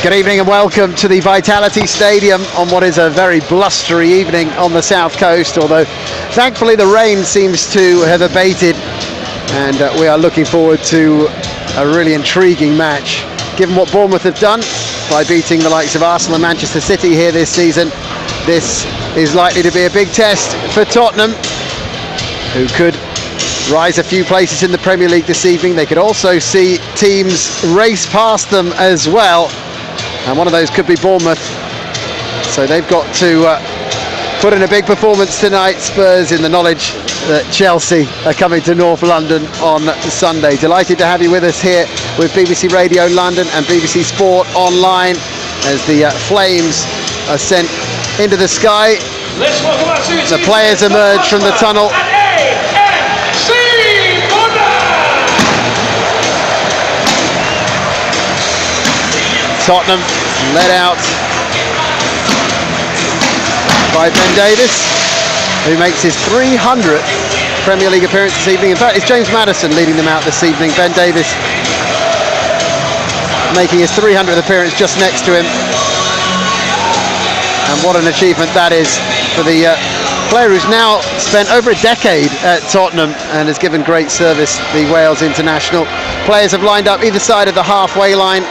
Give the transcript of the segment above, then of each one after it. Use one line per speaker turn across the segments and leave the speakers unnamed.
Good evening and welcome to the Vitality Stadium on what is a very blustery evening on the south coast, although thankfully the rain seems to have abated, and we are looking forward to a really intriguing match. Given what Bournemouth have done by beating the likes of Arsenal and Manchester City here this season, this is likely to be a big test for Tottenham, who could rise a few places in the Premier League this evening. They could also see teams race past them as well, and one of those could be Bournemouth. So they've got to put in a big performance tonight, Spurs, in the knowledge that Chelsea are coming to North London on Sunday. Delighted to have you with us here with BBC Radio London and BBC Sport Online as the flames are sent into the sky. The players emerge from the tunnel. Tottenham led out by Ben Davies, who makes his 300th Premier League appearance this evening. In fact, it's James Maddison leading them out this evening. Ben Davies making his 300th appearance just next to him. And what an achievement that is for the player who's now spent over a decade at Tottenham and has given great service, the Wales international. Players have lined up either side of the halfway line,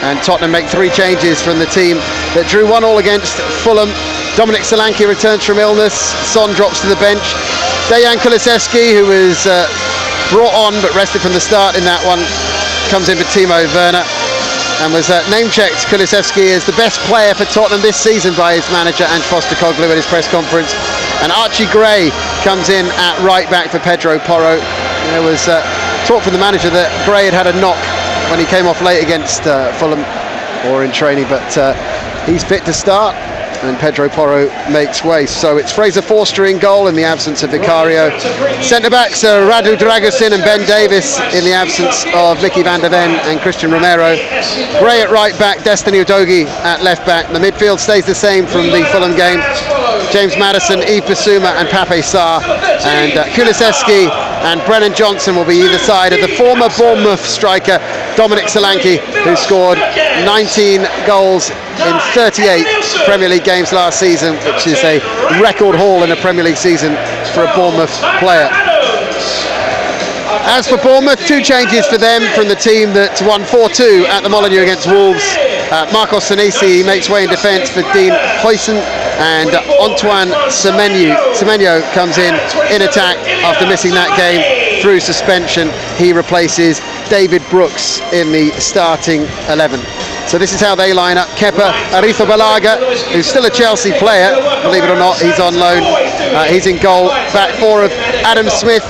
and Tottenham make three changes from the team that drew 1-1 against Fulham. Dominic Solanke returns from illness. Son drops to the bench. Dejan Kulusevski, who was brought on but rested from the start in that one, comes in for Timo Werner, and was name-checked, Kulusevski, as the best player for Tottenham this season by his manager Ange Postecoglou at his press conference. And Archie Gray comes in at right back for Pedro Porro. There was talk from the manager that Gray had a knock when he came off late against Fulham or in training, but he's fit to start, and Pedro Porro makes way. So it's Fraser Forster in goal in the absence of Vicario. Centre-backs are Radu Dragusin and Ben Davies in the absence of Mickey van der Ven and Christian Romero. Gray at right back, Destiny Udogie at left back. The midfield stays the same from the Fulham game. James Maddison, Yves Bissouma and Pape Sarr, and Kulusevski and Brennan Johnson will be either side of the former Bournemouth striker Dominic Solanke, who scored 19 goals in 38 Premier League games last season, which is a record haul in a Premier League season for a Bournemouth player. As for Bournemouth, two changes for them from the team that won 4-2 at the Molineux against Wolves. Marcos Senesi makes way in defence for Dean Huijsen, and Antoine Semenyo comes in attack after missing that game through suspension. He replaces David Brooks in the starting 11. So this is how they line up. Kepa Arrizabalaga, who's still a Chelsea player, believe it or not, he's on loan. He's in goal. Back four of Adam Smith,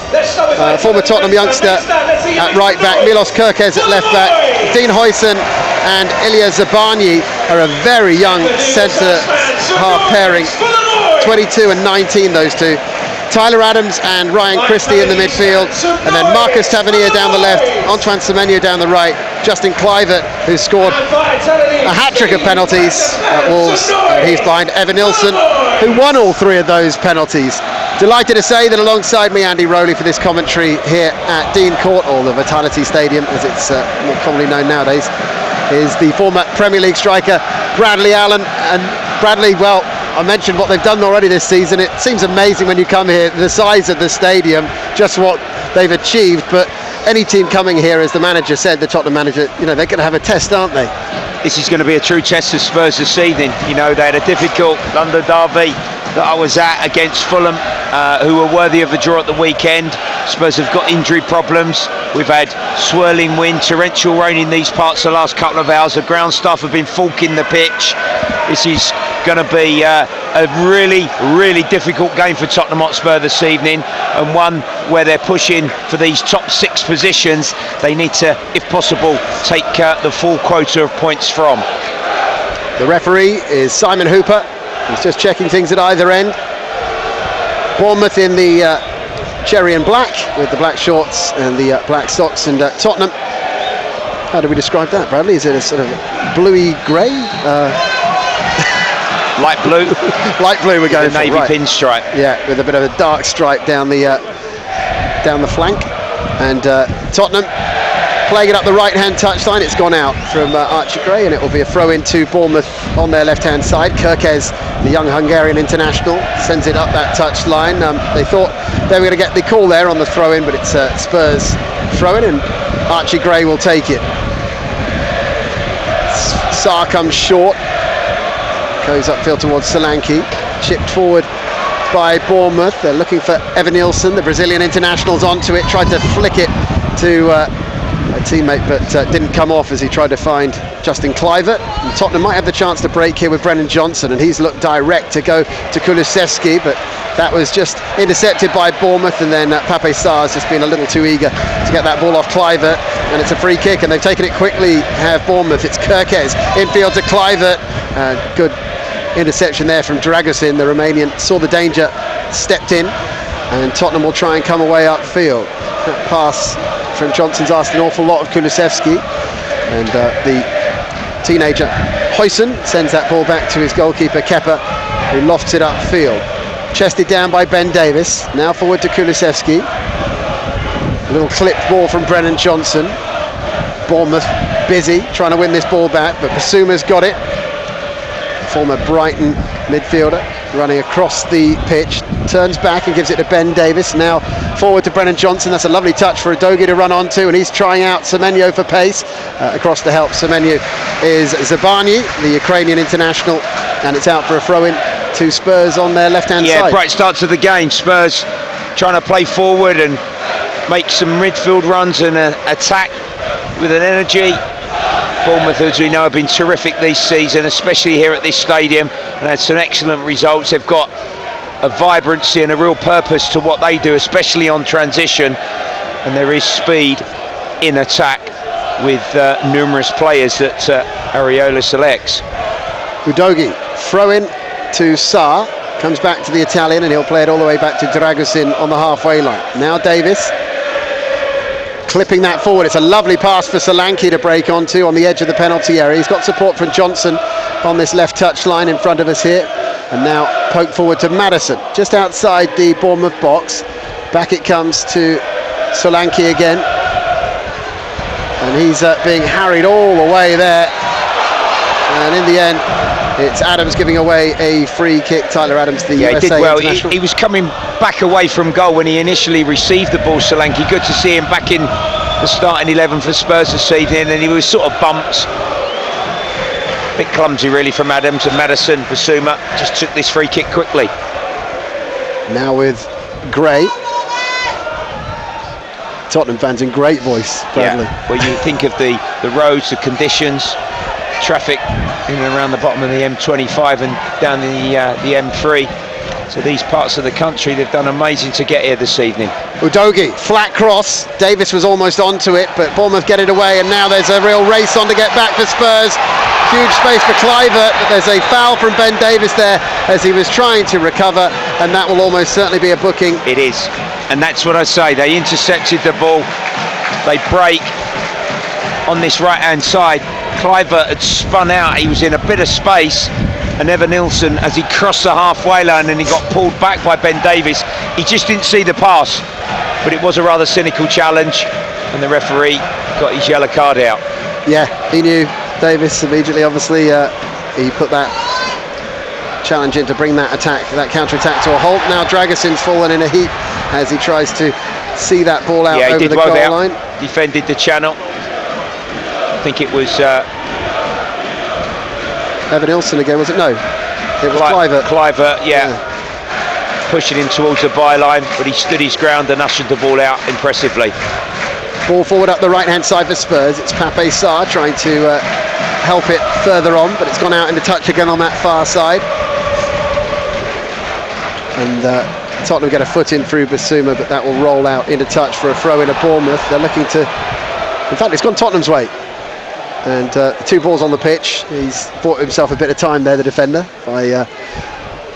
former Tottenham youngster, at right back. Milos Kerkez at left back. Dean Huijsen and Ilya Zabarnyi are a very young centre-half pairing. 22 and 19, those two. Tyler Adams and Ryan Christie in the midfield, and then Marcus Tavernier down the left, Antoine Semenyo down the right, Justin Kluivert, who scored a hat-trick of penalties at Wolves, and he's behind Evan Nilsson, who won all three of those penalties. Delighted to say that alongside me, Andy Rowley, for this commentary here at Dean Court, or the Vitality Stadium as it's more commonly known nowadays, is the former Premier League striker Bradley Allen. And Bradley, well, I mentioned what they've done already this season. It seems amazing when you come here, the size of the stadium, just what they've achieved. But any team coming here, as the manager said, the Tottenham manager, you know, they're going to have a test, aren't they?
This is going to be a true test of Spurs this evening. You know, they had a difficult London derby that I was at against Fulham, who were worthy of the draw at the weekend. Spurs have got injury problems. We've had swirling wind, torrential rain in these parts the last couple of hours. The ground staff have been forking the pitch. This is going to be a really, really difficult game for Tottenham Hotspur this evening, and one where they're pushing for these top six positions. They need to, if possible, take the full quota of points from.
The referee is Simon Hooper. He's just checking things at either end. Bournemouth in the cherry and black, with the black shorts and the black socks, and Tottenham, how do we describe that, Bradley? Is it a sort of bluey grey?
Light blue.
Light blue we're going
for. Navy pinstripe.
Yeah, with a bit of a dark stripe down the flank. And Tottenham playing it up the right-hand touchline. It's gone out from Archie Gray, and it will be a throw-in to Bournemouth on their left-hand side. Kirkez, the young Hungarian international, sends it up that touchline. They thought they were going to get the call there on the throw-in, but it's Spurs throw-in, and Archie Gray will take it. Sarr comes short, goes upfield towards Solanke, chipped forward by Bournemouth. They're looking for Evan Nilsson, the Brazilian international's onto it, tried to flick it to a teammate, but didn't come off as he tried to find Justin Kluivert. And Tottenham might have the chance to break here with Brennan Johnson, and he's looked direct to go to Kulusevski, but that was just intercepted by Bournemouth, and then Pape Sarr's just been a little too eager to get that ball off Kluivert, and it's a free kick, and they've taken it quickly, have Bournemouth. It's Kirkez, infield to Kluivert, good interception there from Dragusin. The Romanian saw the danger, stepped in, and Tottenham will try and come away upfield. That pass from Johnson's asked an awful lot of Kulusevski, and the teenager Huijsen sends that ball back to his goalkeeper Kepa, who lofts it upfield. Chested down by Ben Davis, now forward to Kulusevski. A little clipped ball from Brennan Johnson. Bournemouth busy trying to win this ball back, but Basuma's got it. Former Brighton midfielder running across the pitch, turns back and gives it to Ben Davis. Now forward to Brennan Johnson. That's a lovely touch for Udogie to run onto, and he's trying out Semenyo for pace. Across to help Semenyo is Zabani, the Ukrainian international, and it's out for a throw-in to Spurs on their left-hand side.
Yeah, bright start to the game. Spurs trying to play forward and make some midfield runs and attack with an energy. Bournemouth, as we know, have been terrific this season, especially here at this stadium, and had some excellent results. They've got a vibrancy and a real purpose to what they do, especially on transition, and there is speed in attack with numerous players that Areola selects.
Udogie, throw in to Sarr, comes back to the Italian, and he'll play it all the way back to Dragusin on the halfway line. Now Davis, clipping that forward. It's a lovely pass for Solanke to break onto on the edge of the penalty area. He's got support from Johnson on this left touch line in front of us here, and now poke forward to Maddison just outside the Bournemouth box. Back it comes to Solanke again, and he's being harried all the way there, and in the end it's Adams giving away a free kick. Tyler Adams, the USA
he did well.
international.
He was coming back away from goal when he initially received the ball, Solanke. Good to see him back in the starting 11 for Spurs this evening, and he was sort of bumped. A bit clumsy really from Adams, and Maddison, Basuma just took this free kick quickly.
Now with Gray. Tottenham fans in great voice, Bradley.
Yeah, well, you think of the roads, the conditions, traffic in and around the bottom of the M25 and down the M3. So these parts of the country, they've done amazing to get here this evening.
Udogie, flat cross. Davis was almost onto it, but Bournemouth get it away, and now there's a real race on to get back for Spurs. Huge space for Kluivert, but there's a foul from Ben Davis there as he was trying to recover, and that will almost certainly be a booking.
It is, and that's what I say. They intercepted the ball. They break on this right-hand side. Kluivert had spun out. He was in a bit of space, and Evan Nilsson, as he crossed the halfway line and he got pulled back by Ben Davis, he just didn't see the pass, but it was a rather cynical challenge, and the referee got his yellow card out.
Yeah, he knew Davis immediately. Obviously he put that challenge in to bring that attack, that counter-attack to a halt. Now Dragusin's fallen in a heap as he tries to see that ball out over the goal line.
Defended the channel. I think it was
Evan Nilsson again, was it? No, it was Kluivert.
Kluivert, yeah. Pushing him towards the byline, but he stood his ground and ushered the ball out impressively.
Ball forward up the right-hand side for Spurs. It's Pape Sarr trying to help it further on, but it's gone out into touch again on that far side. And Tottenham get a foot in through Basuma, but that will roll out into touch for a throw in at Bournemouth. They're looking to, in fact, it's gone Tottenham's way. And two balls on the pitch. He's bought himself a bit of time there, the defender, by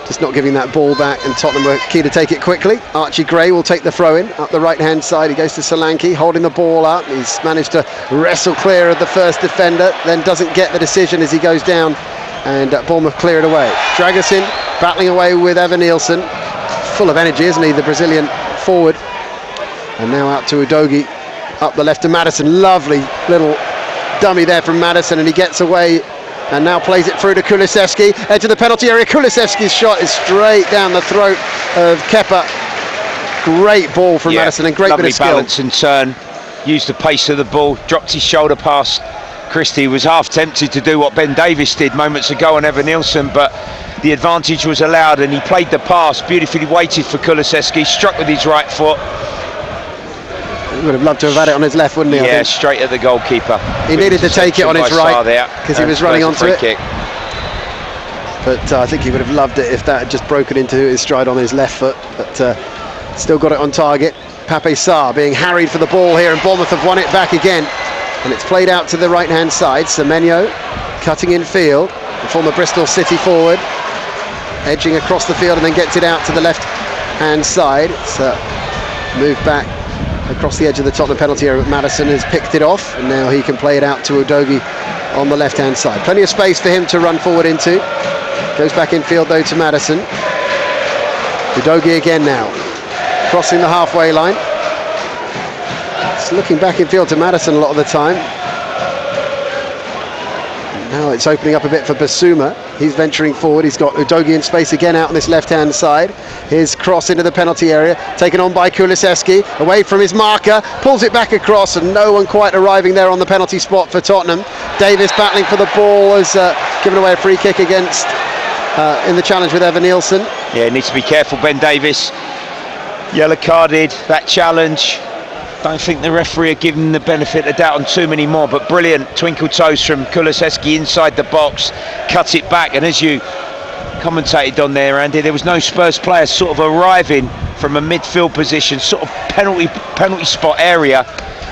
just not giving that ball back, and Tottenham were keen to take it quickly. Archie Gray will take the throw in up the right hand side. He goes to Solanke, holding the ball up. He's managed to wrestle clear of the first defender, then doesn't get the decision as he goes down, and Bournemouth clear it away. Dragusin battling away with Evan Nilsson, full of energy, isn't he, the Brazilian forward. And now out to Udogie, up the left to Maddison. Lovely little dummy there from Maddison, and he gets away and now plays it through to Kulusevski, edge of the penalty area. Kulusevski's shot is straight down the throat of Kepa. Great ball from Maddison, and great bit of skill.
Lovely balance and turn, used the pace of the ball, dropped his shoulder past Christie. Was half tempted to do what Ben Davies did moments ago on Evan Nilsson, but the advantage was allowed, and he played the pass beautifully, waited for Kulusevski, struck with his right foot.
He would have loved to have had it on his left, wouldn't he?
Yeah, straight at the goalkeeper.
He needed to take it on his right because he was running onto it.
Kick.
But I think he would have loved it if that had just broken into his stride on his left foot. But still got it on target. Pape Sarr being harried for the ball here, and Bournemouth have won it back again. And it's played out to the right-hand side. Semenyo cutting in field, the former Bristol City forward, edging across the field and then gets it out to the left-hand side. It's moved back across the edge of the Tottenham penalty area, but Maddison has picked it off, and now he can play it out to Udogie on the left-hand side. Plenty of space for him to run forward into. Goes back in field though to Maddison. Udogie again now, crossing the halfway line. It's looking back in field to Maddison a lot of the time. Now it's opening up a bit for Basuma. He's venturing forward. He's got Udogie in space again out on this left-hand side. His cross into the penalty area, taken on by Kulusevski, away from his marker, pulls it back across, and no one quite arriving there on the penalty spot for Tottenham. Davis battling for the ball, has given away a free kick against in the challenge with Evan Nilsson.
Yeah, needs to be careful, Ben Davis. Yellow carded, that challenge. Don't think the referee are giving the benefit of the doubt on too many more, but brilliant twinkle toes from Kulusevski inside the box, cut it back, and as you commentated on there, Andy, there was no Spurs player sort of arriving from a midfield position, sort of penalty spot area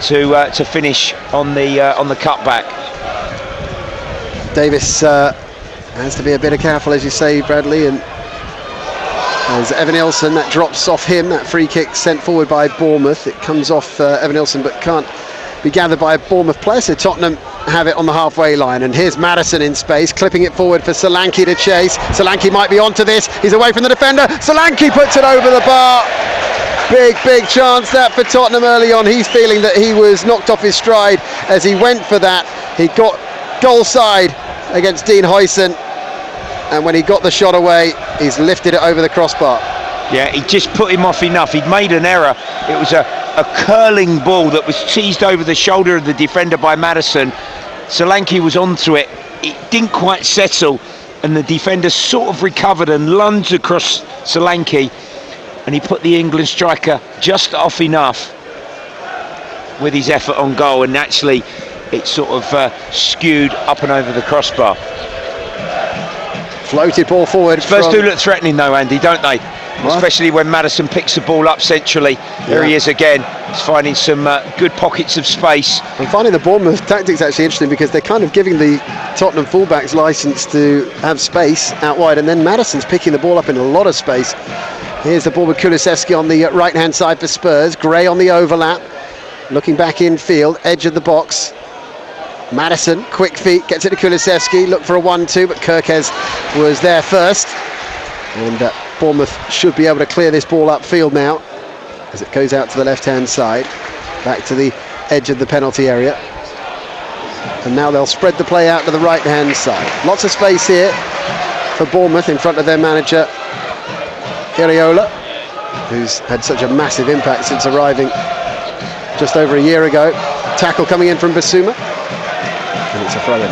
to finish on the cutback.
Davis has to be a bit careful, as you say, Bradley, and as Evan Nilsson, that drops off him, that free kick sent forward by Bournemouth. It comes off Evan Nilsson, but can't be gathered by a Bournemouth player, so Tottenham have it on the halfway line. And here's Maddison in space, clipping it forward for Solanke to chase. Solanke might be onto this, he's away from the defender. Solanke puts it over the bar. Big chance that for Tottenham early on. He's feeling that he was knocked off his stride as he went for that. He got goal side against Dean Huijsen, and when he got the shot away, he's lifted it over the crossbar.
Yeah, he just put him off enough. He'd made an error. It was a curling ball that was teased over the shoulder of the defender by Maddison. Solanke was onto it. It didn't quite settle, and the defender sort of recovered and lunged across Solanke, and he put the England striker just off enough with his effort on goal, and naturally it sort of skewed up and over the crossbar.
Floated ball forward.
Spurs do look threatening though, Andy, don't they? What? Especially when Maddison picks the ball up centrally. There he is again. He's finding some good pockets of space.
I'm finding the Bournemouth tactics actually interesting, because they're kind of giving the Tottenham fullbacks license to have space out wide, and then Maddison's picking the ball up in a lot of space. Here's the ball with Kulusevski on the right-hand side for Spurs. Gray on the overlap, looking back in field, edge of the box. Maddison, quick feet, gets it to Kulusevski, look for a 1-2, but Kirkes was there first. And Bournemouth should be able to clear this ball upfield now, as it goes out to the left-hand side, back to the edge of the penalty area. And now they'll spread the play out to the right-hand side. Lots of space here for Bournemouth in front of their manager, Iraola, who's had such a massive impact since arriving just over a year ago. Tackle coming in from Basuma. And it's a throw-in.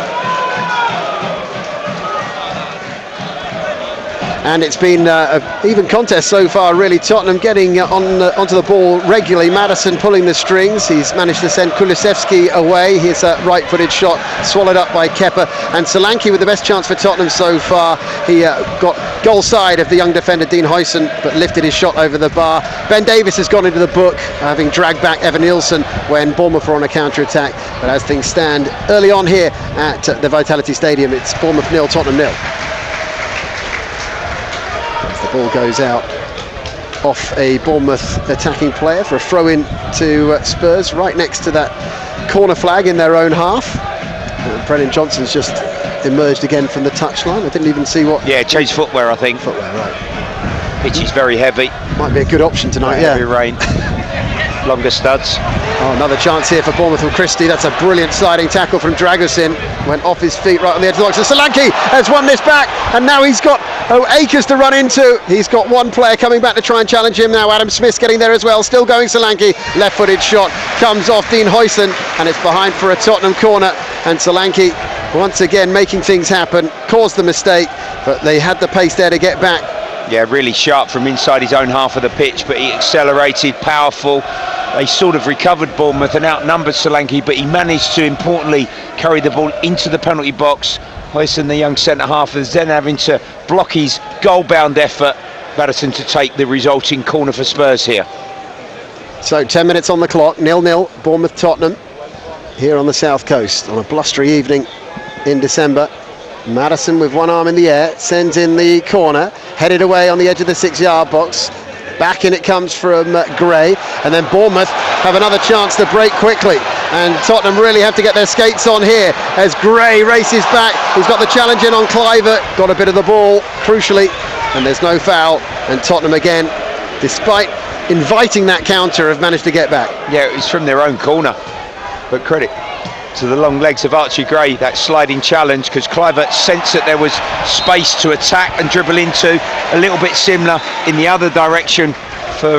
And it's been an even contest so far, really. Tottenham getting onto the ball regularly. Maddison pulling the strings. He's managed to send Kulusevski away. His right-footed shot swallowed up by Kepa. And Solanke with the best chance for Tottenham so far. He got goal side of the young defender Dean Huijsen, but lifted his shot over the bar. Ben Davies has gone into the book, having dragged back Evan Nilsson when Bournemouth were on a counter-attack. But as things stand early on here at the Vitality Stadium, it's Bournemouth 0, Tottenham 0. Ball goes out off a Bournemouth attacking player for a throw-in to Spurs, right next to that corner flag in their own half. Brennan Johnson's just emerged again from the touchline. I didn't even see what...
Yeah, changed footwear, I think.
Footwear, right.
Pitch is very heavy.
Might be a good option tonight,
Heavy rain. longer studs.
Oh, another chance here for Bournemouth with Christie. That's a brilliant sliding tackle from Dragusin. Went off his feet right on the edge of the box. And Solanke has won this back, and now he's got acres to run into. He's got one player coming back to try and challenge him now. Adam Smith's getting there as well. Still going Solanke. Left-footed shot comes off Dean Huijsen, and it's behind for a Tottenham corner. And Solanke once again making things happen. Caused the mistake, but they had the pace there to get back.
Yeah, really sharp from inside his own half of the pitch, but he accelerated, powerful. They sort of recovered Bournemouth and outnumbered Solanke, but he managed to importantly carry the ball into the penalty box. Huijsen, the young centre-half, is then having to block his goal-bound effort. Maddison to take the resulting corner for Spurs here.
So 10 minutes on the clock, 0-0, Bournemouth-Tottenham, here on the south coast on a blustery evening in December. Maddison with one arm in the air, sends in the corner, headed away on the edge of the 6-yard box. Back in it comes from Gray, and then Bournemouth have another chance to break quickly, and Tottenham really have to get their skates on here as Gray races back. He's got the challenge in on Kluivert, got a bit of the ball crucially, and there's no foul, and Tottenham again, despite inviting that counter, have managed to get back.
Yeah, it was from their own corner, but credit to the long legs of Archie Gray, that sliding challenge, because Kluivert sensed that there was space to attack and dribble into. A little bit similar in the other direction for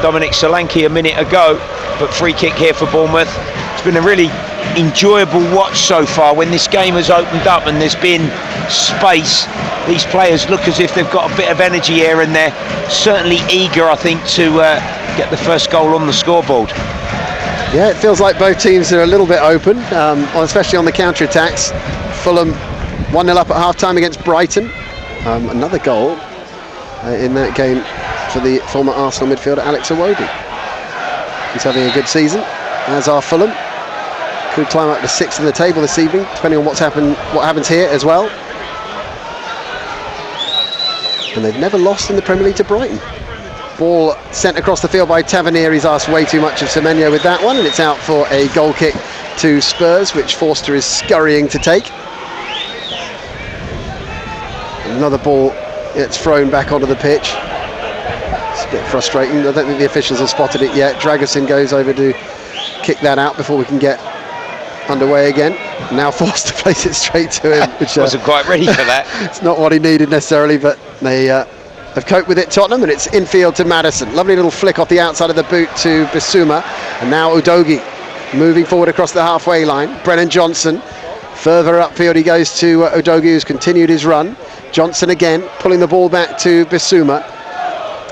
Dominic Solanke a minute ago, but free kick here for Bournemouth. It's been a really enjoyable watch so far. When this game has opened up and there's been space, these players look as if they've got a bit of energy here, and they're certainly eager, I think, to get the first goal on the scoreboard.
Yeah, it feels like both teams are a little bit open, especially on the counter-attacks. Fulham 1-0 up at half-time against Brighton. Another goal in that game for the former Arsenal midfielder Alex Iwobi. He's having a good season, as are Fulham. Could climb up to 6th in the table this evening, depending on what happens here as well. And they've never lost in the Premier League to Brighton. Ball sent across the field by Tavernier. He's asked way too much of Semenyo with that one, and it's out for a goal kick to Spurs, which Forster is scurrying to take. Another ball, it's thrown back onto the pitch. It's a bit frustrating. I don't think the officials have spotted it yet. Dragusin goes over to kick that out before we can get underway again. Now Forster plays it straight to him, which
wasn't quite ready for that.
It's not what he needed necessarily, but they have coped with it, Tottenham, and it's infield to Maddison. Lovely little flick off the outside of the boot to Bissouma, and now Udogie moving forward across the halfway line. Brennan Johnson further upfield he goes to Udogie, who's continued his run. Johnson again pulling the ball back to Bissouma,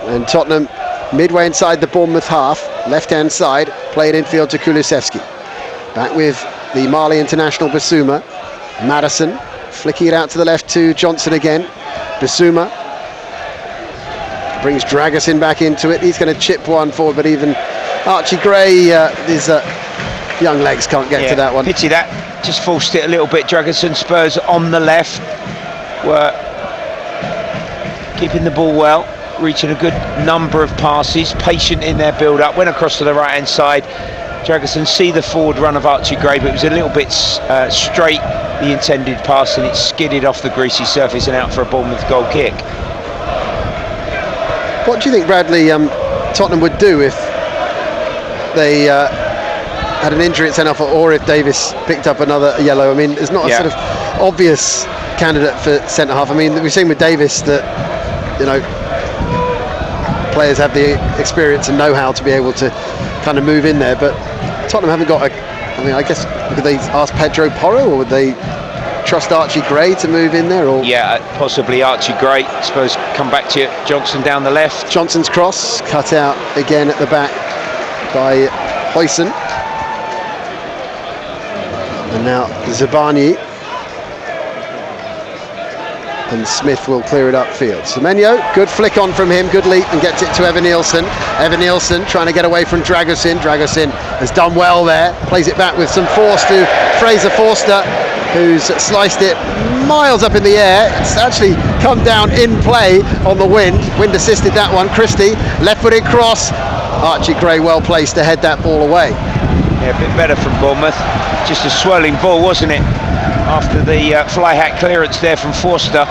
and Tottenham midway inside the Bournemouth half, left hand side, playing infield to Kulusevski. Back with the Mali international Bissouma. Maddison flicking it out to the left to Johnson again. Bissouma brings Dragusin back into it. He's going to chip one forward, but even Archie Gray, his young legs can't get to that one.
Pity that, just forced it a little bit. Dragusin. Spurs on the left were keeping the ball well, reaching a good number of passes, patient in their build-up, went across to the right-hand side. Dragusin see the forward run of Archie Gray, but it was a little bit straight, the intended pass, and it skidded off the greasy surface and out for a Bournemouth goal kick.
What do you think, Bradley, Tottenham would do if they had an injury at centre-half, or if Davis picked up another yellow? I mean, there's not a sort of obvious candidate for centre-half. I mean, we've seen with Davis that, you know, players have the experience and know-how to be able to kind of move in there, but Tottenham haven't got I mean, I guess, would they ask Pedro Porro, or would they trust Archie Gray to move in there? Or
possibly Archie Gray. I suppose come back to you. Johnson down the left.
Johnson's cross cut out again at the back by Huijsen, and now Zabani, and Smith will clear it upfield. Semenyo, good flick on from him, good leap, and gets it to Evan Nielsen. Evan Nielsen trying to get away from Dragusin. Dragusin has done well there, plays it back with some force to Fraser Forster, who's sliced it miles up in the air. It's actually come down in play on the wind. Wind assisted that one. Christie, left-footed cross. Archie Gray well placed to head that ball away.
Yeah, a bit better from Bournemouth. Just a swirling ball, wasn't it? After the fly hat clearance there from Forster.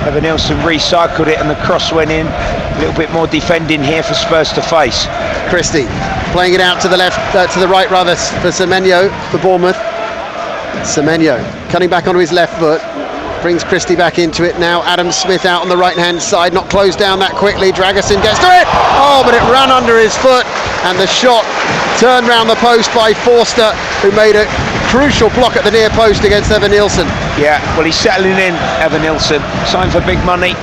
Evanilson recycled it and the cross went in. A little bit more defending here for Spurs to face.
Christie playing it out to the left, to the right rather, for Semenyo for Bournemouth. Semenyo cutting back onto his left foot, brings Christie back into it now. Adam Smith out on the right hand side, not closed down that quickly. Dragusin gets to it, oh, but it ran under his foot, and the shot turned round the post by Forster, who made a crucial block at the near post against Evanilson.
Yeah, well, he's settling in, Evanilson, signed for big money.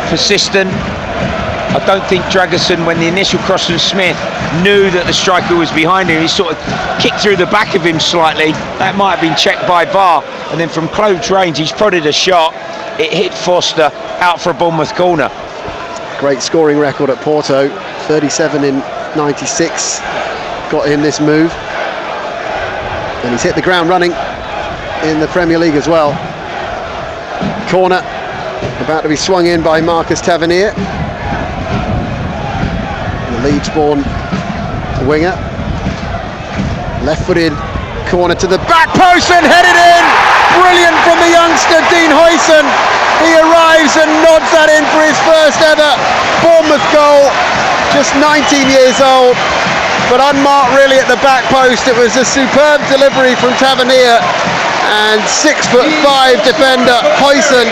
Persistent. I don't think Dragusin, when the initial cross from Smith, knew that the striker was behind him. He sort of kicked through the back of him slightly. That might have been checked by VAR. And then from close range, he's prodded a shot. It hit Forster out for a Bournemouth corner.
Great scoring record at Porto, 37 in 96. Got him this move. And he's hit the ground running in the Premier League as well. Corner about to be swung in by Marcus Tavernier, the Leeds-born winger. Left-footed corner to the back post and headed in. Brilliant from the youngster Dean Huijsen. He arrives and nods that in for his first ever Bournemouth goal. Just 19 years old, but unmarked really at the back post. It was a superb delivery from Tavernier, and 6'5" defender Huijsen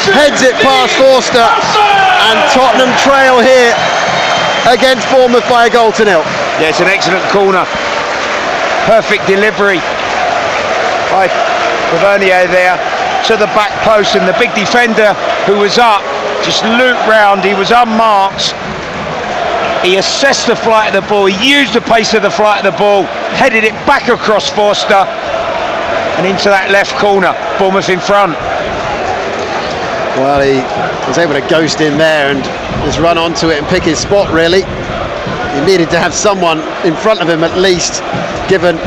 heads it past Forster, and Tottenham trail here against Bournemouth by a goal to nil.
Yeah, it's an excellent corner. Perfect delivery by Tavernier there to the back post, and the big defender who was up just looped round. He was unmarked. He assessed the flight of the ball, he used the pace of the flight of the ball, headed it back across Forster and into that left corner. Bournemouth in front.
Well, he was able to ghost in there and just run onto it and pick his spot, really. He needed to have someone in front of him at least, given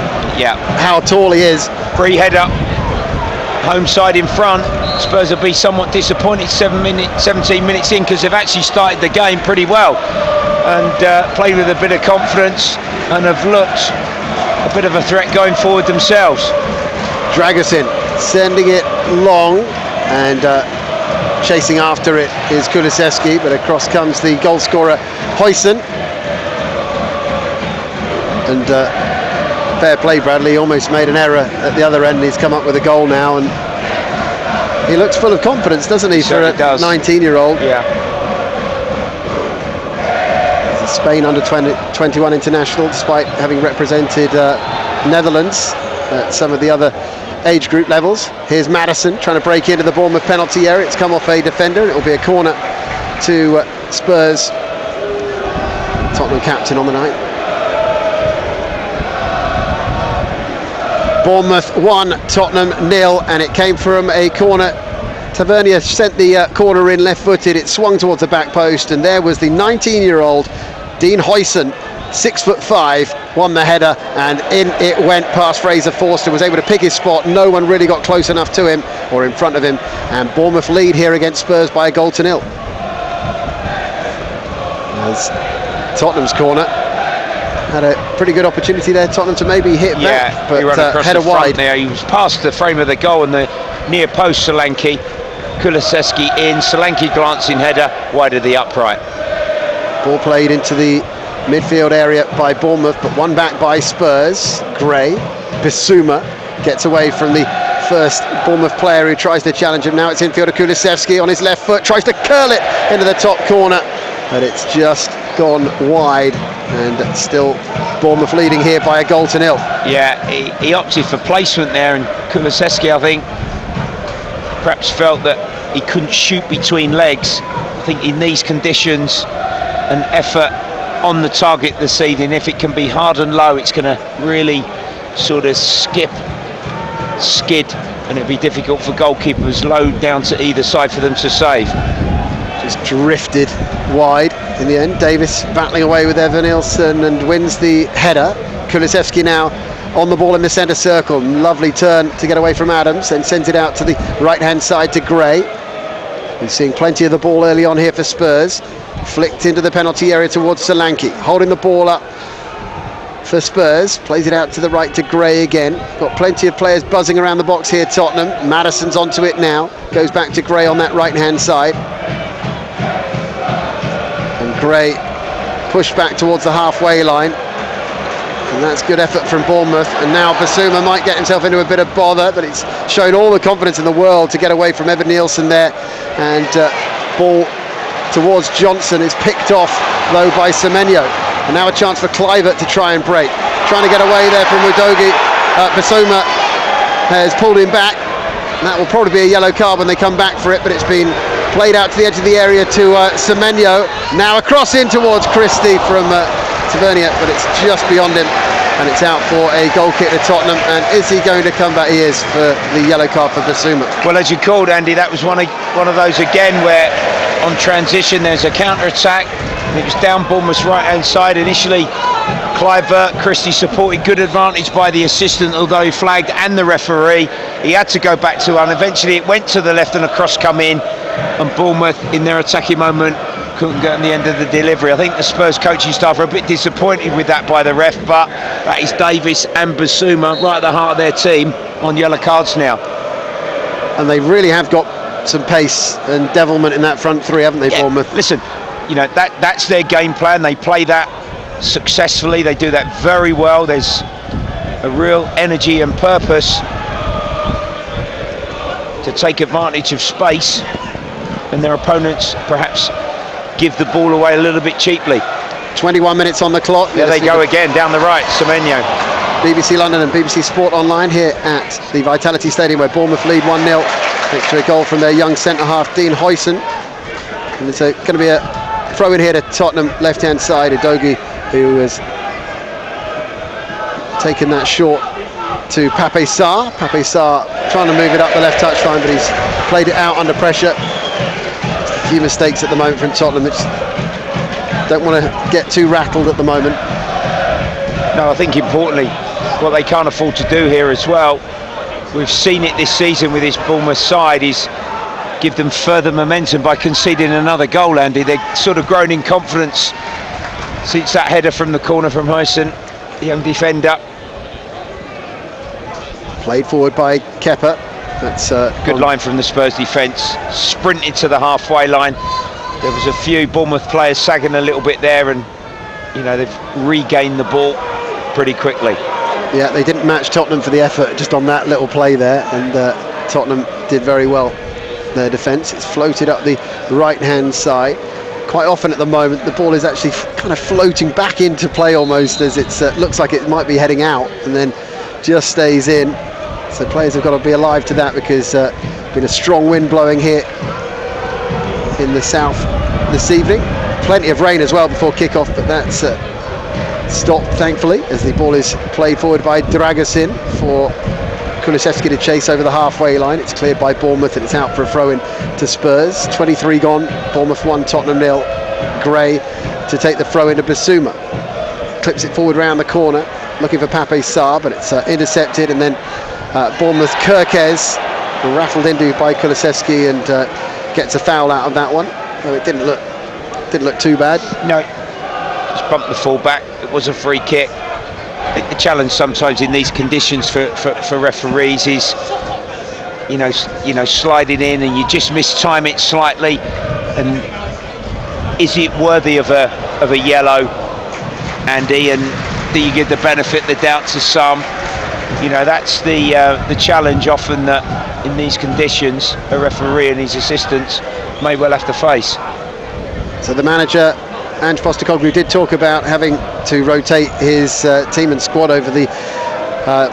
how tall he is.
Free header, home side in front. Spurs will be somewhat disappointed 17 minutes in, because they've actually started the game pretty well and played with a bit of confidence and have looked a bit of a threat going forward themselves.
Dragusin sending it long, and chasing after it is Kulusevski, but across comes the goal scorer Huijsen. And fair play, Bradley, almost made an error at the other end. He's come up with a goal now, and he looks full of confidence, doesn't he, for a 19-year-old?
Yeah.
He's a Spain under-21 international, despite having represented Netherlands at some of the other age group levels. Here's Maddison trying to break into the Bournemouth penalty area. It's come off a defender. It will be a corner to Spurs. Tottenham captain on the night. Bournemouth 1, Tottenham 0, and it came from a corner. Tavernier sent the corner in left-footed. It swung towards the back post, and there was the 19-year-old Dean Huijsen, 6'5", won the header, and in it went past Fraser Forster. Was able to pick his spot. No one really got close enough to him or in front of him, and Bournemouth lead here against Spurs by a goal to nil. As Tottenham's corner had a pretty good opportunity there, Tottenham, to maybe hit back, but
he ran across
header
the front
wide.
there. He was past the frame of the goal and the near post. Solanke, Kulusevski in, Solanke glancing header wide of the upright.
Ball played into the midfield area by Bournemouth, but won back by Spurs. Gray, Bissouma gets away from the first Bournemouth player who tries to challenge him. Now it's infielder Kulusevski on his left foot, tries to curl it into the top corner, but it's just gone wide, and still Bournemouth leading here by a goal to nil.
Yeah, he opted for placement there, and Kulusevski, I think, perhaps felt that he couldn't shoot between legs. I think in these conditions, an effort on the target this evening, if it can be hard and low, it's going to really sort of skid, and it'll be difficult for goalkeepers low down to either side for them to save.
Just drifted wide in the end. Davis battling away with Evanilson and wins the header. Kulusevski now on the ball in the centre circle. Lovely turn to get away from Adams, then sends it out to the right hand side to Gray. We're seeing plenty of the ball early on here for Spurs. Flicked into the penalty area towards Solanke, holding the ball up for Spurs, plays it out to the right to Gray again. Got plenty of players buzzing around the box here, Tottenham. Maddison's onto it now, goes back to Gray on that right hand side, and Gray pushed back towards the halfway line, and that's good effort from Bournemouth. And now Basuma might get himself into a bit of bother, but it's shown all the confidence in the world to get away from Evan Nielsen there, and ball towards Johnson is picked off though by Semenyo. And now a chance for Kluivert to try and break. Trying to get away there from Udogie. Basuma has pulled him back. And that will probably be a yellow card when they come back for it, but it's been played out to the edge of the area to Semenyo. Now a cross in towards Christie from Tavernier, but it's just beyond him. And it's out for a goal kick to Tottenham. And is he going to come back? He is, for the yellow card for Basuma.
Well, as you called, Andy, that was one of those again where on transition there's a counter-attack. It was down Bournemouth's right-hand side initially. Kluivert, Christie supported, good advantage by the assistant, although he flagged, and the referee. He had to go back to one. Eventually it went to the left and a cross come in, and Bournemouth, in their attacking moment, couldn't get on the end of the delivery. I think the Spurs coaching staff are a bit disappointed with that by the ref, but that is Davis and Basuma right at the heart of their team on yellow cards now.
And they really have got some pace and devilment in that front three, haven't they, yeah. Bournemouth?
Listen, you know, that's their game plan. They play that successfully. They do that very well. There's a real energy and purpose to take advantage of space, and their opponents perhaps give the ball away a little bit cheaply.
21 minutes on the clock.
There they go again, down the right, Semenyo.
BBC London and BBC Sport Online here at the Vitality Stadium, where Bournemouth lead 1-0 thanks to a goal from their young centre-half Dean Huyson. And it's going to be a throw in here to Tottenham left-hand side. Udogie, who has taken that short to Pape Sarr. Pape Sarr trying to move it up the left touch line, but he's played it out under pressure. Just a few mistakes at the moment from Tottenham, which don't want to get too rattled at the moment.
No, I think importantly, what they can't afford to do here as well, we've seen it this season with this Bournemouth side, is give them further momentum by conceding another goal, Andy. They've sort of grown in confidence since that header from the corner from Huyson, the young defender.
Played forward by Kepa. That's
good line from the Spurs defence. Sprinted to the halfway line. There was a few Bournemouth players sagging a little bit there, and you know, they've regained the ball pretty quickly.
Yeah, they didn't match Tottenham for the effort just on that little play there, and Tottenham did very well. Their defence, it's floated up the right-hand side. Quite often at the moment, the ball is actually kind of floating back into play almost, as it looks like it might be heading out, and then just stays in. So players have got to be alive to that, because been a strong wind blowing here in the south this evening. Plenty of rain as well before kick-off, but that's stopped thankfully, as the ball is played forward by Dragusin for Kulusevski to chase over the halfway line. It's cleared by Bournemouth, and it's out for a throw-in to Spurs. 23 gone, Bournemouth 1, Tottenham 0. Gray to take the throw-in to Basuma. Clips it forward round the corner, looking for Pape Sarr, but it's intercepted, and then Bournemouth Kirkes raffled into by Kulusevski and gets a foul out of that one. Oh, it didn't look too bad. No,
just bumped the full-back. It was a free kick. I think the challenge sometimes in these conditions for referees is, you know, sliding in and you just mistime it slightly, and is it worthy of a yellow, Andy? And do you give the benefit of the doubt to some? You know, that's the challenge often that in these conditions a referee and his assistants may well have to face.
So the manager, Ange Postecoglou, did talk about having to rotate his team and squad over the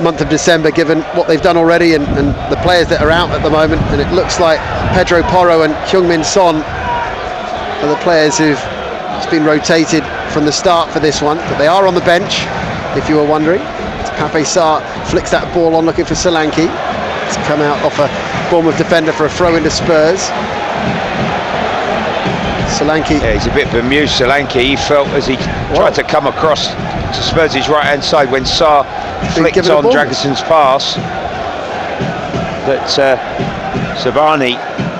month of December, given what they've done already and the players that are out at the moment. And it looks like Pedro Porro and Heung-min Son are the players who've been rotated from the start for this one, but they are on the bench, if you were wondering. Pape Sarr flicks that ball on, looking for Solanke. It's come out off a Bournemouth defender for a throw into Spurs. Solanke.
Yeah, he's a bit bemused, Solanke. He felt as he tried to come across to Spurs' right-hand side when Sarr flicked on Dragusin's pass, that Zabani,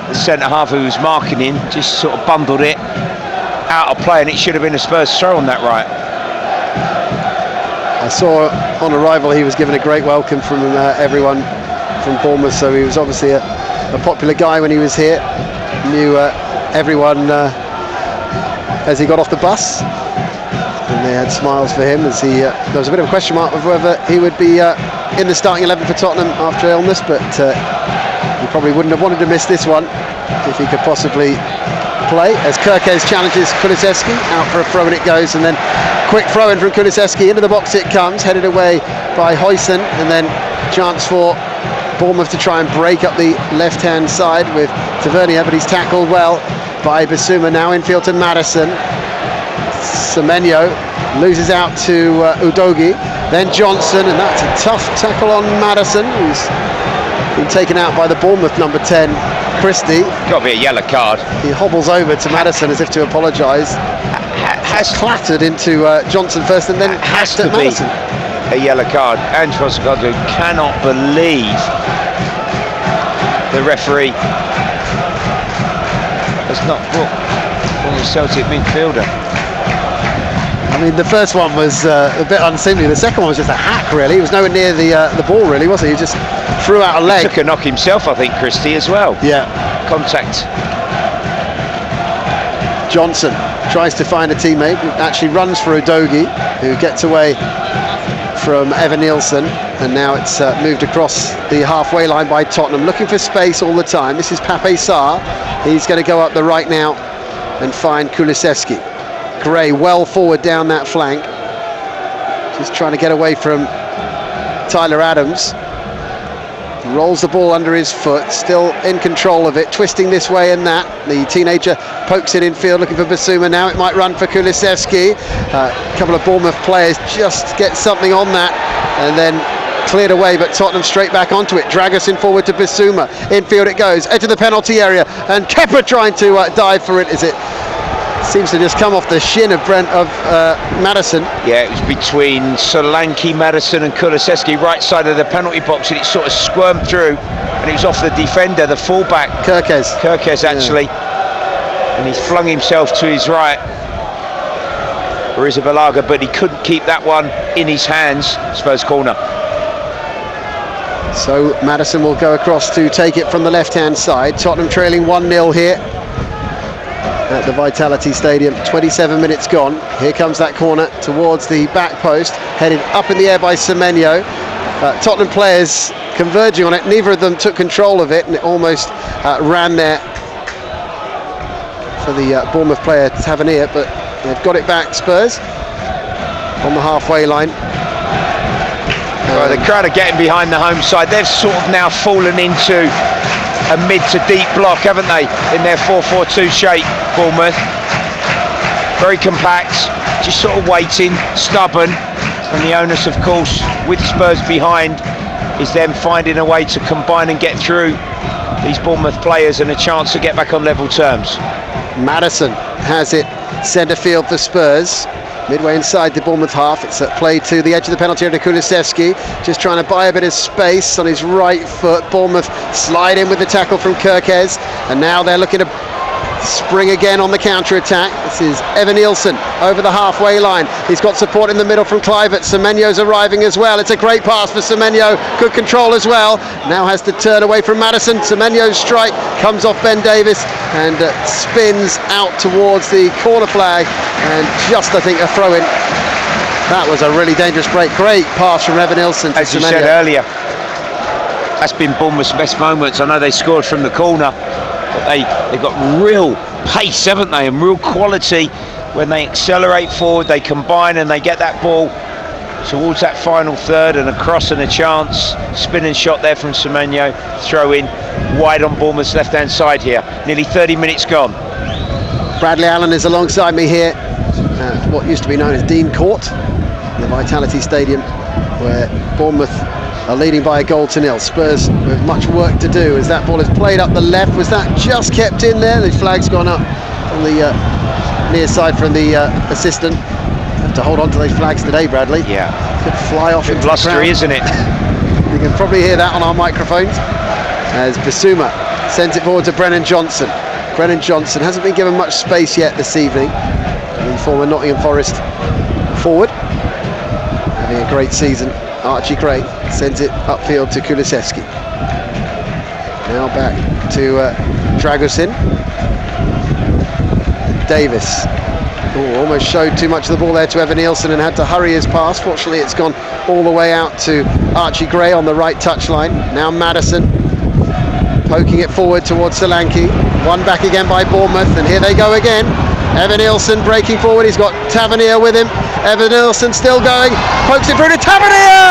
the centre-half who was marking him, just sort of bundled it out of play, and it should have been a Spurs throw on that right.
I saw on arrival he was given a great welcome from everyone from Bournemouth, so he was obviously a popular guy when he was here. Knew everyone as he got off the bus, and they had smiles for him as he there was a bit of a question mark of whether he would be in the starting 11 for Tottenham after illness, but he probably wouldn't have wanted to miss this one if he could possibly play, as Kirkes challenges Kulusevski. Out for a throw and it goes, and then quick throw in from Kulusevski, into the box it comes, headed away by Huijsen, and then chance for Bournemouth to try and break up the left hand side with Tavernier, but he's tackled well by Bissouma. Now infield to Maddison. Semenyo loses out to Udogie, then Johnson, and that's a tough tackle on Maddison, who's been taken out by the Bournemouth number 10, Christie.
Got to be a yellow card.
He hobbles over to Maddison as if to apologise. Has clattered into Johnson first, and then
has to be
Maddison.
A yellow card. And Trossard cannot believe the referee has not brought on the Celtic midfielder.
I mean, the first one was a bit unseemly. The second one was just a hack, really. He was nowhere near the ball, really, was he? He just threw out a leg.
He took a knock himself, I think, Christie, as well.
Yeah.
Contact.
Johnson tries to find a teammate, actually runs for Udogie, who gets away from Evan Nielsen, and now it's moved across the halfway line by Tottenham, looking for space all the time. This is Pape Sarr. He's going to go up the right now and find Kulusevski. Gray well forward down that flank, just trying to get away from Tyler Adams. Rolls the ball under his foot, still in control of it, twisting this way and that. The teenager pokes it infield, looking for Bissouma. Now it might run for Kulusevski. A couple of Bournemouth players just get something on that, and then cleared away, but Tottenham straight back onto it. Dragusin forward to Bissouma. Infield it goes, edge of the penalty area, and Kepa trying to dive for it. Is it? Seems to just come off the shin of Maddison.
Yeah, it was between Solanke, Maddison and Kulusevski, right side of the penalty box, and it sort of squirmed through, and it was off the defender, the fullback. Kirkes actually. Yeah. And he flung himself to his right for Izabalaga, but he couldn't keep that one in his hands. Spurs corner.
So Maddison will go across to take it from the left-hand side. Tottenham trailing 1-0 here at the Vitality Stadium. 27 minutes gone. Here comes that corner towards the back post, headed up in the air by Semenyo. Tottenham players converging on it. Neither of them took control of it, and it almost ran there for the Bournemouth player Tavernier, but they've got it back, Spurs, on the halfway line.
Well, the crowd are getting behind the home side. They've sort of now fallen into a mid to deep block, haven't they, in their 4-4-2 shape, Bournemouth. Very compact, just sort of waiting, stubborn, and the onus, of course, with Spurs behind, is them finding a way to combine and get through these Bournemouth players and a chance to get back on level terms.
Maddison has it centre field for Spurs. Midway inside the Bournemouth half, it's played to the edge of the penalty area to Kulusevski, just trying to buy a bit of space on his right foot. Bournemouth slide in with the tackle from Kirkes, and now they're looking to spring again on the counter-attack. This is Evan Nielsen over the halfway line. He's got support in the middle from Kluivert. Semenyo's arriving as well. It's a great pass for Semenyo. Good control as well. Now has to turn away from Maddison. Semenyo's strike comes off Ben Davis and spins out towards the corner flag, and just, I think, a throw-in. That was a really dangerous break. Great pass from Evan Nielsen to Semenyo.
As you said earlier, that's been Bournemouth's best moments. I know they scored from the corner, but they've got real pace, haven't they, and real quality. When they accelerate forward, they combine and they get that ball towards that final third, and a cross and a chance. Spinning shot there from Semenyo. Throw in wide on Bournemouth's left-hand side here. Nearly 30 minutes gone.
Bradley Allen is alongside me here at what used to be known as Dean Court, the Vitality Stadium, where Bournemouth are leading by a goal to nil. Spurs with much work to do as that ball is played up the left. Was that just kept in there? The flag's gone up on the near side from the assistant. Have to hold on to those flags today, Bradley.
Yeah.
Could fly off into
blustery,
the crowd.
isn't it?
You can probably hear that on our microphones as Bissouma sends it forward to Brennan Johnson. Brennan Johnson hasn't been given much space yet this evening. The former Nottingham Forest forward, having having a great season. Archie Gray sends it upfield to Kulusevski. Now back to Dragusin. Davis. Ooh, almost showed too much of the ball there to Evan Nielsen and had to hurry his pass. Fortunately, it's gone all the way out to Archie Gray on the right touchline. Now Maddison poking it forward towards Solanke. One back again by Bournemouth, and here they go again. Evan Nielsen breaking forward. He's got Tavernier with him. Evan Nielsen still going. Pokes it through to Tavernier.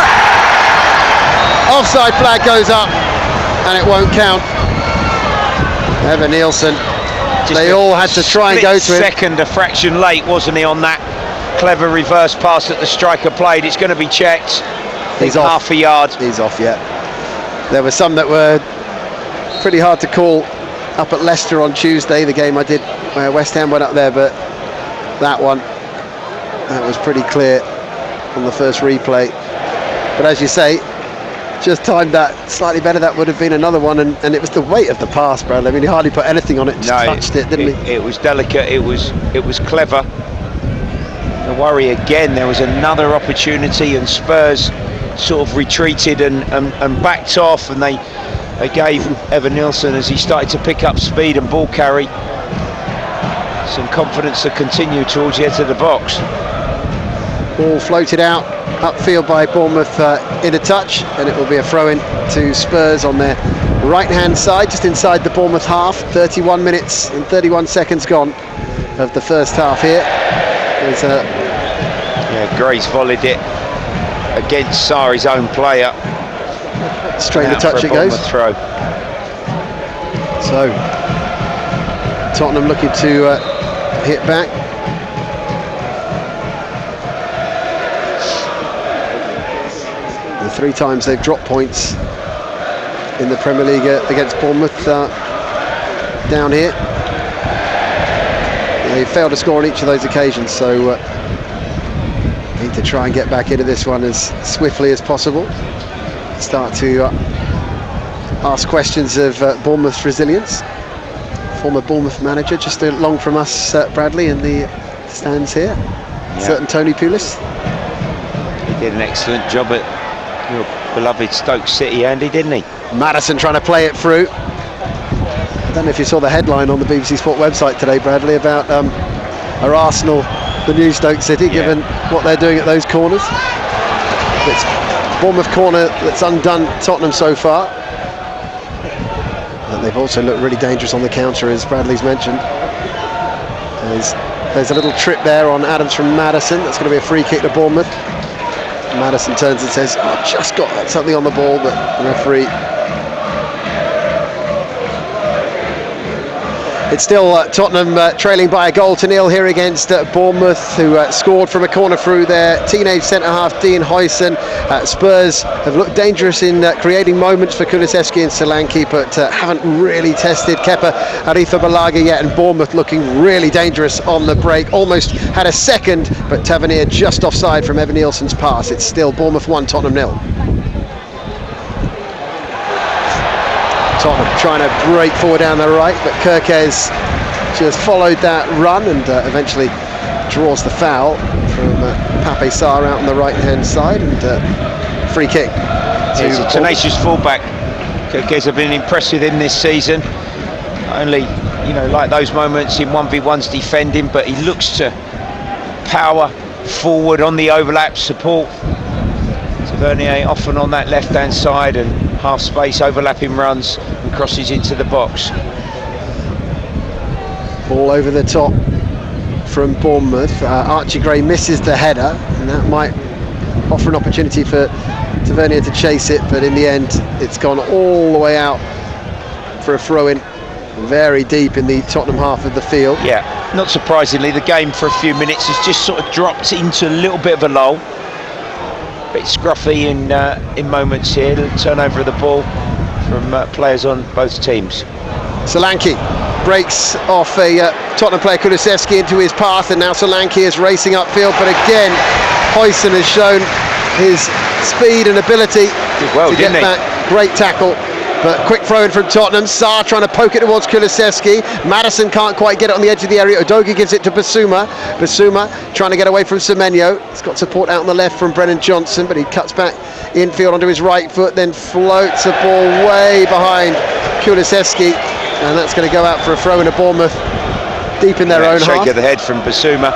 Offside flag goes up, and it won't count. Evan Nielsen. They all had to try and go to him.
Second, a fraction late, wasn't he, on that clever reverse pass that the striker played? It's going to be checked. He's off. Half a yard.
He's off, yeah. There were some that were pretty hard to call up at Leicester on Tuesday, the game I did where West Ham went up there, but that was pretty clear on the first replay. But as you say, just timed that slightly better. That would have been another one, and it was the weight of the pass, Brad. I mean, he hardly put anything on it, just touched it, didn't he?
It was delicate, it was clever. The worry again, there was another opportunity, and Spurs sort of retreated and backed off, and they gave Evan Nielsen, as he started to pick up speed and ball carry, some confidence to continue towards the edge of the box.
Ball floated out upfield by Bournemouth in a touch, and it will be a throw-in to Spurs on their right-hand side, just inside the Bournemouth half. 31 minutes and 31 seconds gone of the first half here.
Gray's volleyed it against Sarri's own player.
Straight to touch it goes.
Throw.
So Tottenham looking to hit back. The 3 times they've dropped points in the Premier League against Bournemouth down here. They failed to score on each of those occasions, so need to try and get back into this one as swiftly as possible. Start to ask questions of Bournemouth's resilience. Former Bournemouth manager just along from us, Bradley, in the stands here. Yeah. Certain Tony Pulis.
He did an excellent job at your beloved Stoke City, Andy, didn't he?
Maddison trying to play it through. I don't know if you saw the headline on the BBC Sport website today, Bradley, about are Arsenal the new Stoke City, given what they're doing at those corners. It's Bournemouth corner that's undone Tottenham so far. But they've also looked really dangerous on the counter, as Bradley's mentioned. There's a little trip there on Adams from Maddison. That's going to be a free kick to Bournemouth. Maddison turns and says, "I just got something on the ball," but the referee. It's still Tottenham trailing by a goal to nil here against Bournemouth, who scored from a corner through their teenage centre-half, Dean Huijsen. Spurs have looked dangerous in creating moments for Kulusevski and Solanke, but haven't really tested Kepa Arrizabalaga yet, and Bournemouth looking really dangerous on the break. Almost had a second, but Tavernier just offside from Evan Nielsen's pass. It's still Bournemouth 1, Tottenham 0. Tottenham trying to break forward down the right, but Kirkes just followed that run and eventually draws the foul from Pape Sarr out on the right-hand side, and free kick.
He's a tenacious fullback. Kirkes have been impressed with him this season. Only, like those moments in 1v1s defending, but he looks to power forward on the overlap, support Tavernier often on that left-hand side, and half space overlapping runs and crosses into the box.
Ball over the top from Bournemouth. Archie Gray misses the header, and that might offer an opportunity for Tavernier to chase it, but in the end it's gone all the way out for a throw-in, very deep in the Tottenham half of the field.
Yeah, not surprisingly, the game for a few minutes has just sort of dropped into a little bit of a lull. Bit scruffy in moments here. The turnover of the ball from players on both teams.
Solanke breaks off a Tottenham player, Kulusevski, into his path, and now Solanke is racing upfield, but again Huijsen has shown his speed and ability
to
get back. Great tackle But quick throw in from Tottenham. Sarr trying to poke it towards Kulusevski. Madison can't quite get it on the edge of the area. Udogie gives it to Basuma. Basuma trying to get away from Semenyo. He's got support out on the left from Brennan Johnson, but he cuts back infield onto his right foot, then floats the ball way behind Kulusevski, and that's going to go out for a throw in a Bournemouth deep in their own half.
Shake of the head from Basuma.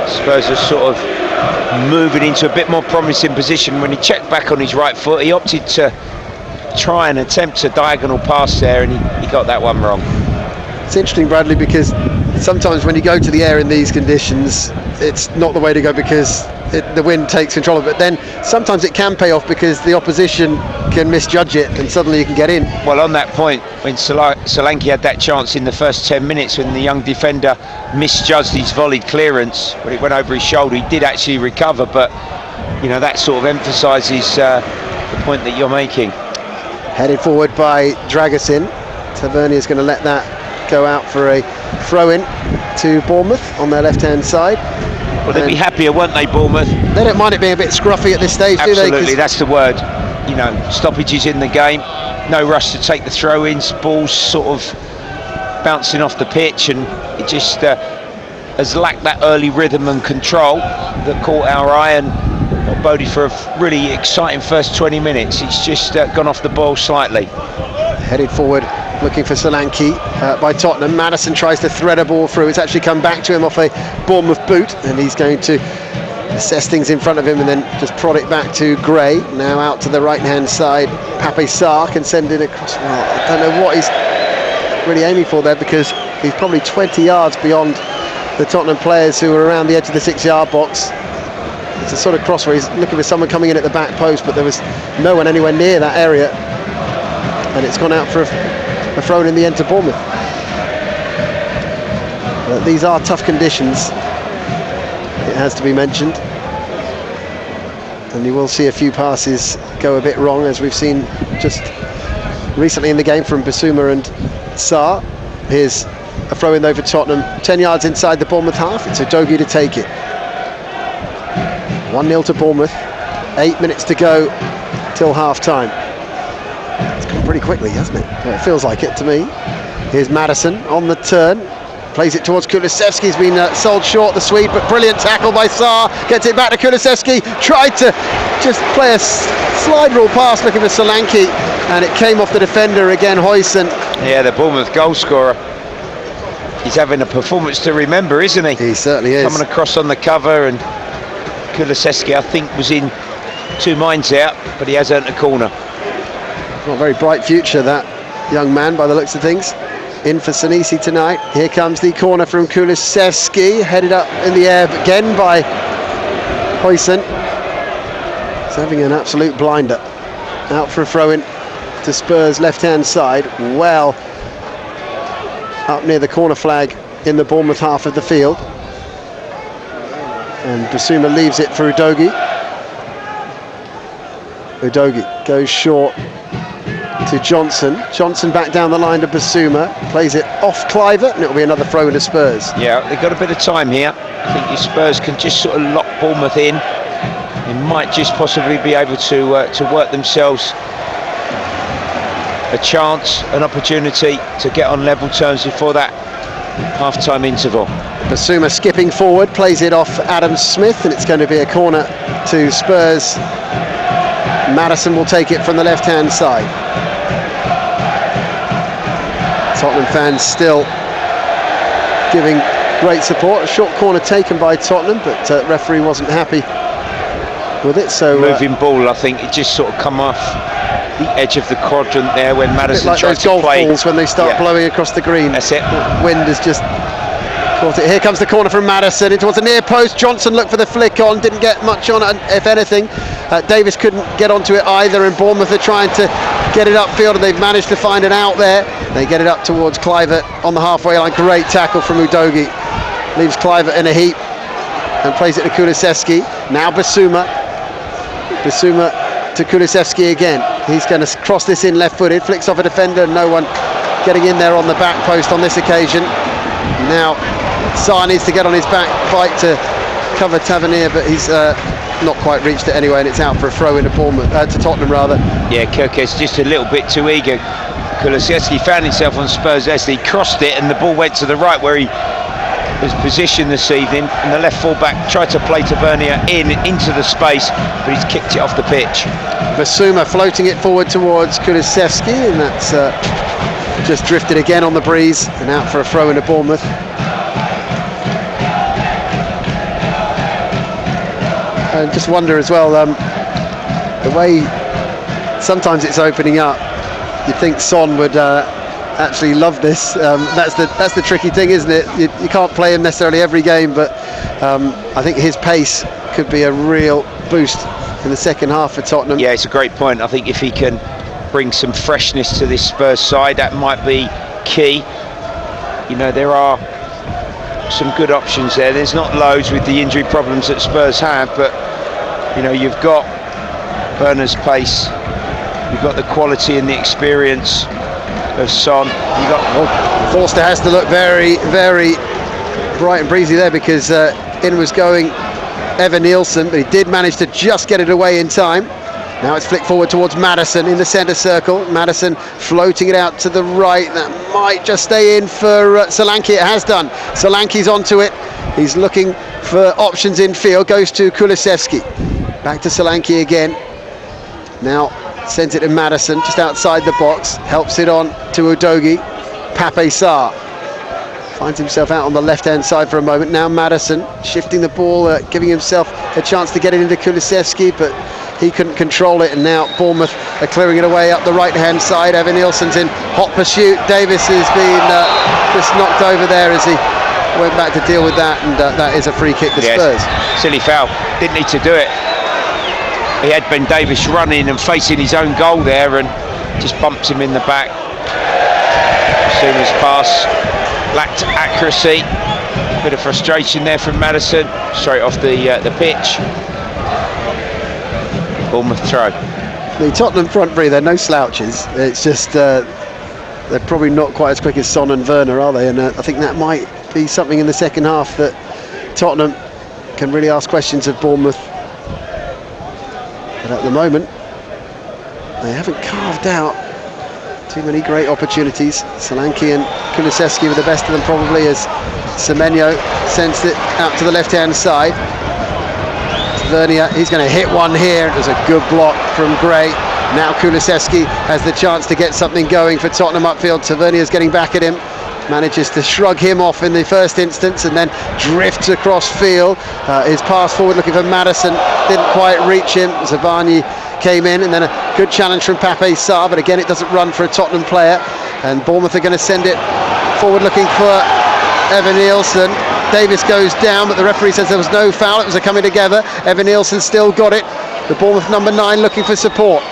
Spurs are sort of moving into a bit more promising position. When he checked back on his right foot, he opted to try and attempt a diagonal pass there, and he got that one wrong.
It's interesting, Bradley, because sometimes when you go to the air in these conditions, it's not the way to go because the wind takes control of it. But then sometimes it can pay off because the opposition can misjudge it and suddenly you can get in.
Well, on that point, when Solanke had that chance in the first 10 minutes when the young defender misjudged his volleyed clearance, when it went over his shoulder, he did actually recover, but you know, that sort of emphasises the point that you're making.
Headed forward by Dragusin. Tavernier is going to let that go out for a throw-in to Bournemouth on their left-hand side.
Well, they'd be happier, wouldn't they, Bournemouth?
They don't mind it being a bit scruffy at this stage,
absolutely,
do they?
Absolutely, that's the word. You know, stoppages in the game, no rush to take the throw-ins, balls sort of bouncing off the pitch, and it just has lacked that early rhythm and control that caught our eye and boded for a really exciting first 20 minutes. It's just gone off the boil slightly.
Headed forward, looking for Solanke by Tottenham. Madison tries to thread a ball through. It's actually come back to him off a Bournemouth boot, and he's going to assess things in front of him and then just prod it back to Gray. Now out to the right-hand side. Pape Sarr can send it across. Well, I don't know what he's really aiming for there, because he's probably 20 yards beyond the Tottenham players who are around the edge of the 6-yard box. It's a sort of cross where he's looking for someone coming in at the back post, but there was no one anywhere near that area, and it's gone out for a throw in the end to Bournemouth. But these are tough conditions, it has to be mentioned, and you will see a few passes go a bit wrong, as we've seen just recently in the game from Basuma and Sarr. Here's a throw in though for Tottenham, 10 yards inside the Bournemouth half. It's Udogie to take it. 1-0 to Bournemouth, 8 minutes to go till half time. It's gone pretty quickly, hasn't it? Well, it feels like it to me. Here's Madison on the turn, plays it towards Kulusevski. He's been sold short, the Swede, but brilliant tackle by Sarr. Gets it back to Kulusevski. Tried to just play a slide rule pass looking for Solanke, and it came off the defender again, Huijsen.
Yeah, the Bournemouth goal scorer. He's having a performance to remember, isn't he?
He certainly is.
Coming across on the cover, and Kulusevski, I think, was in two minds out, but he has earned a corner.
Not a very bright future, that young man, by the looks of things. In for Senesi tonight. Here comes the corner from Kulusevski, headed up in the air again by Huijsen. He's having an absolute blinder. Out for a throw-in to Spurs' left-hand side, well up near the corner flag in the Bournemouth half of the field. And Basuma leaves it for Udogie. Udogie goes short to Johnson. Johnson back down the line to Basuma. Plays it off Clivert, and it'll be another throw into Spurs.
Yeah, they've got a bit of time here. I think if Spurs can just sort of lock Bournemouth in, they might just possibly be able to work themselves a chance, an opportunity to get on level terms before that half-time interval.
Basuma skipping forward, plays it off Adam Smith, and it's going to be a corner to Spurs. Madison will take it from the left-hand side. Tottenham fans still giving great support. A short corner taken by Tottenham, but referee wasn't happy with it. So
moving ball, I think it just sort of come off the edge of the quadrant there when Madison
like
tried
those
to
golf
play.
balls when they start blowing across the green.
That's it.
Wind has just caught it. Here comes the corner from Madison in towards the near post. Johnson looked for the flick on, didn't get much on it, if anything. Davis couldn't get onto it either, and Bournemouth are trying to get it upfield, and they've managed to find an out there. They get it up towards Clivert on the halfway line. Great tackle from Udogie. Leaves Clivert in a heap and plays it to Kulusevski. Now Basuma to Kulusevski again. He's going to cross this in left-footed, flicks off a defender, no one getting in there on the back post on this occasion. Now Sarr needs to get on his back, fight to cover Tavernier, but he's not quite reached it anyway, and it's out for a throw in to Bournemouth, to Tottenham rather.
Yeah, Kirkes just a little bit too eager. Kulusevski found himself on Spurs as he crossed it, and the ball went to the right where he was positioned this evening, and the left full-back tried to play Tavernier into the space, but he's kicked it off the pitch.
Basuma floating it forward towards Kulusevski, and that's just drifted again on the breeze, and out for a throw into Bournemouth. And just wonder as well, the way sometimes it's opening up, you'd think Son would actually love this. That's the tricky thing, isn't it? You can't play him necessarily every game, but I think his pace could be a real boost in the second half for Tottenham.
Yeah, it's a great point. I think if he can bring some freshness to this Spurs side, that might be key. You know, there are some good options there. There's not loads with the injury problems that Spurs have, but you know, you've got Werner's pace, you've got the quality and the experience of Son. You got
Forster has to look very, very bright and breezy there, because in was going Evan Nielsen, but he did manage to just get it away in time. Now it's flicked forward towards Maddison in the centre circle. Maddison floating it out to the right. That might just stay in for Solanke. It has done. Solanke's onto it. He's looking for options in field. Goes to Kulusevski. Back to Solanke again. Now sends it to Maddison just outside the box. Helps it on to Udogie. Pape Sarr finds himself out on the left-hand side for a moment. Now Maddison shifting the ball, giving himself a chance to get it into Kulusevski, but he couldn't control it, and now Bournemouth are clearing it away up the right-hand side. Evan Nielsen's in hot pursuit. Davis has been just knocked over there as he went back to deal with that, and that is a free kick to Spurs.
Silly foul, didn't need to do it. He had Ben Davis running and facing his own goal there, and just bumped him in the back. Suma's pass lacked accuracy. Bit of frustration there from Maddison, straight off the pitch. Bournemouth throw.
The Tottenham front three, they're no slouches. It's just they're probably not quite as quick as Son and Werner, are they? And I think that might be something in the second half that Tottenham can really ask questions of Bournemouth. But at the moment, they haven't carved out too many great opportunities. Solanke and Kulusevski were the best of them probably, as Semenyo sends it out to the left-hand side. Tavernier, he's going to hit one here. It was a good block from Gray. Now Kulusevski has the chance to get something going for Tottenham upfield. Tavernier's getting back at him. Manages to shrug him off in the first instance, and then drifts across field. His pass forward looking for Maddison, didn't quite reach him. Zabarnyi came in, and then a good challenge from Pape Sarr, but again it doesn't run for a Tottenham player, and Bournemouth are going to send it forward looking for Evan Nielsen. Davis goes down, but the referee says there was no foul. It was a coming together. Evan Nielsen still got it. The Bournemouth number 9 looking for support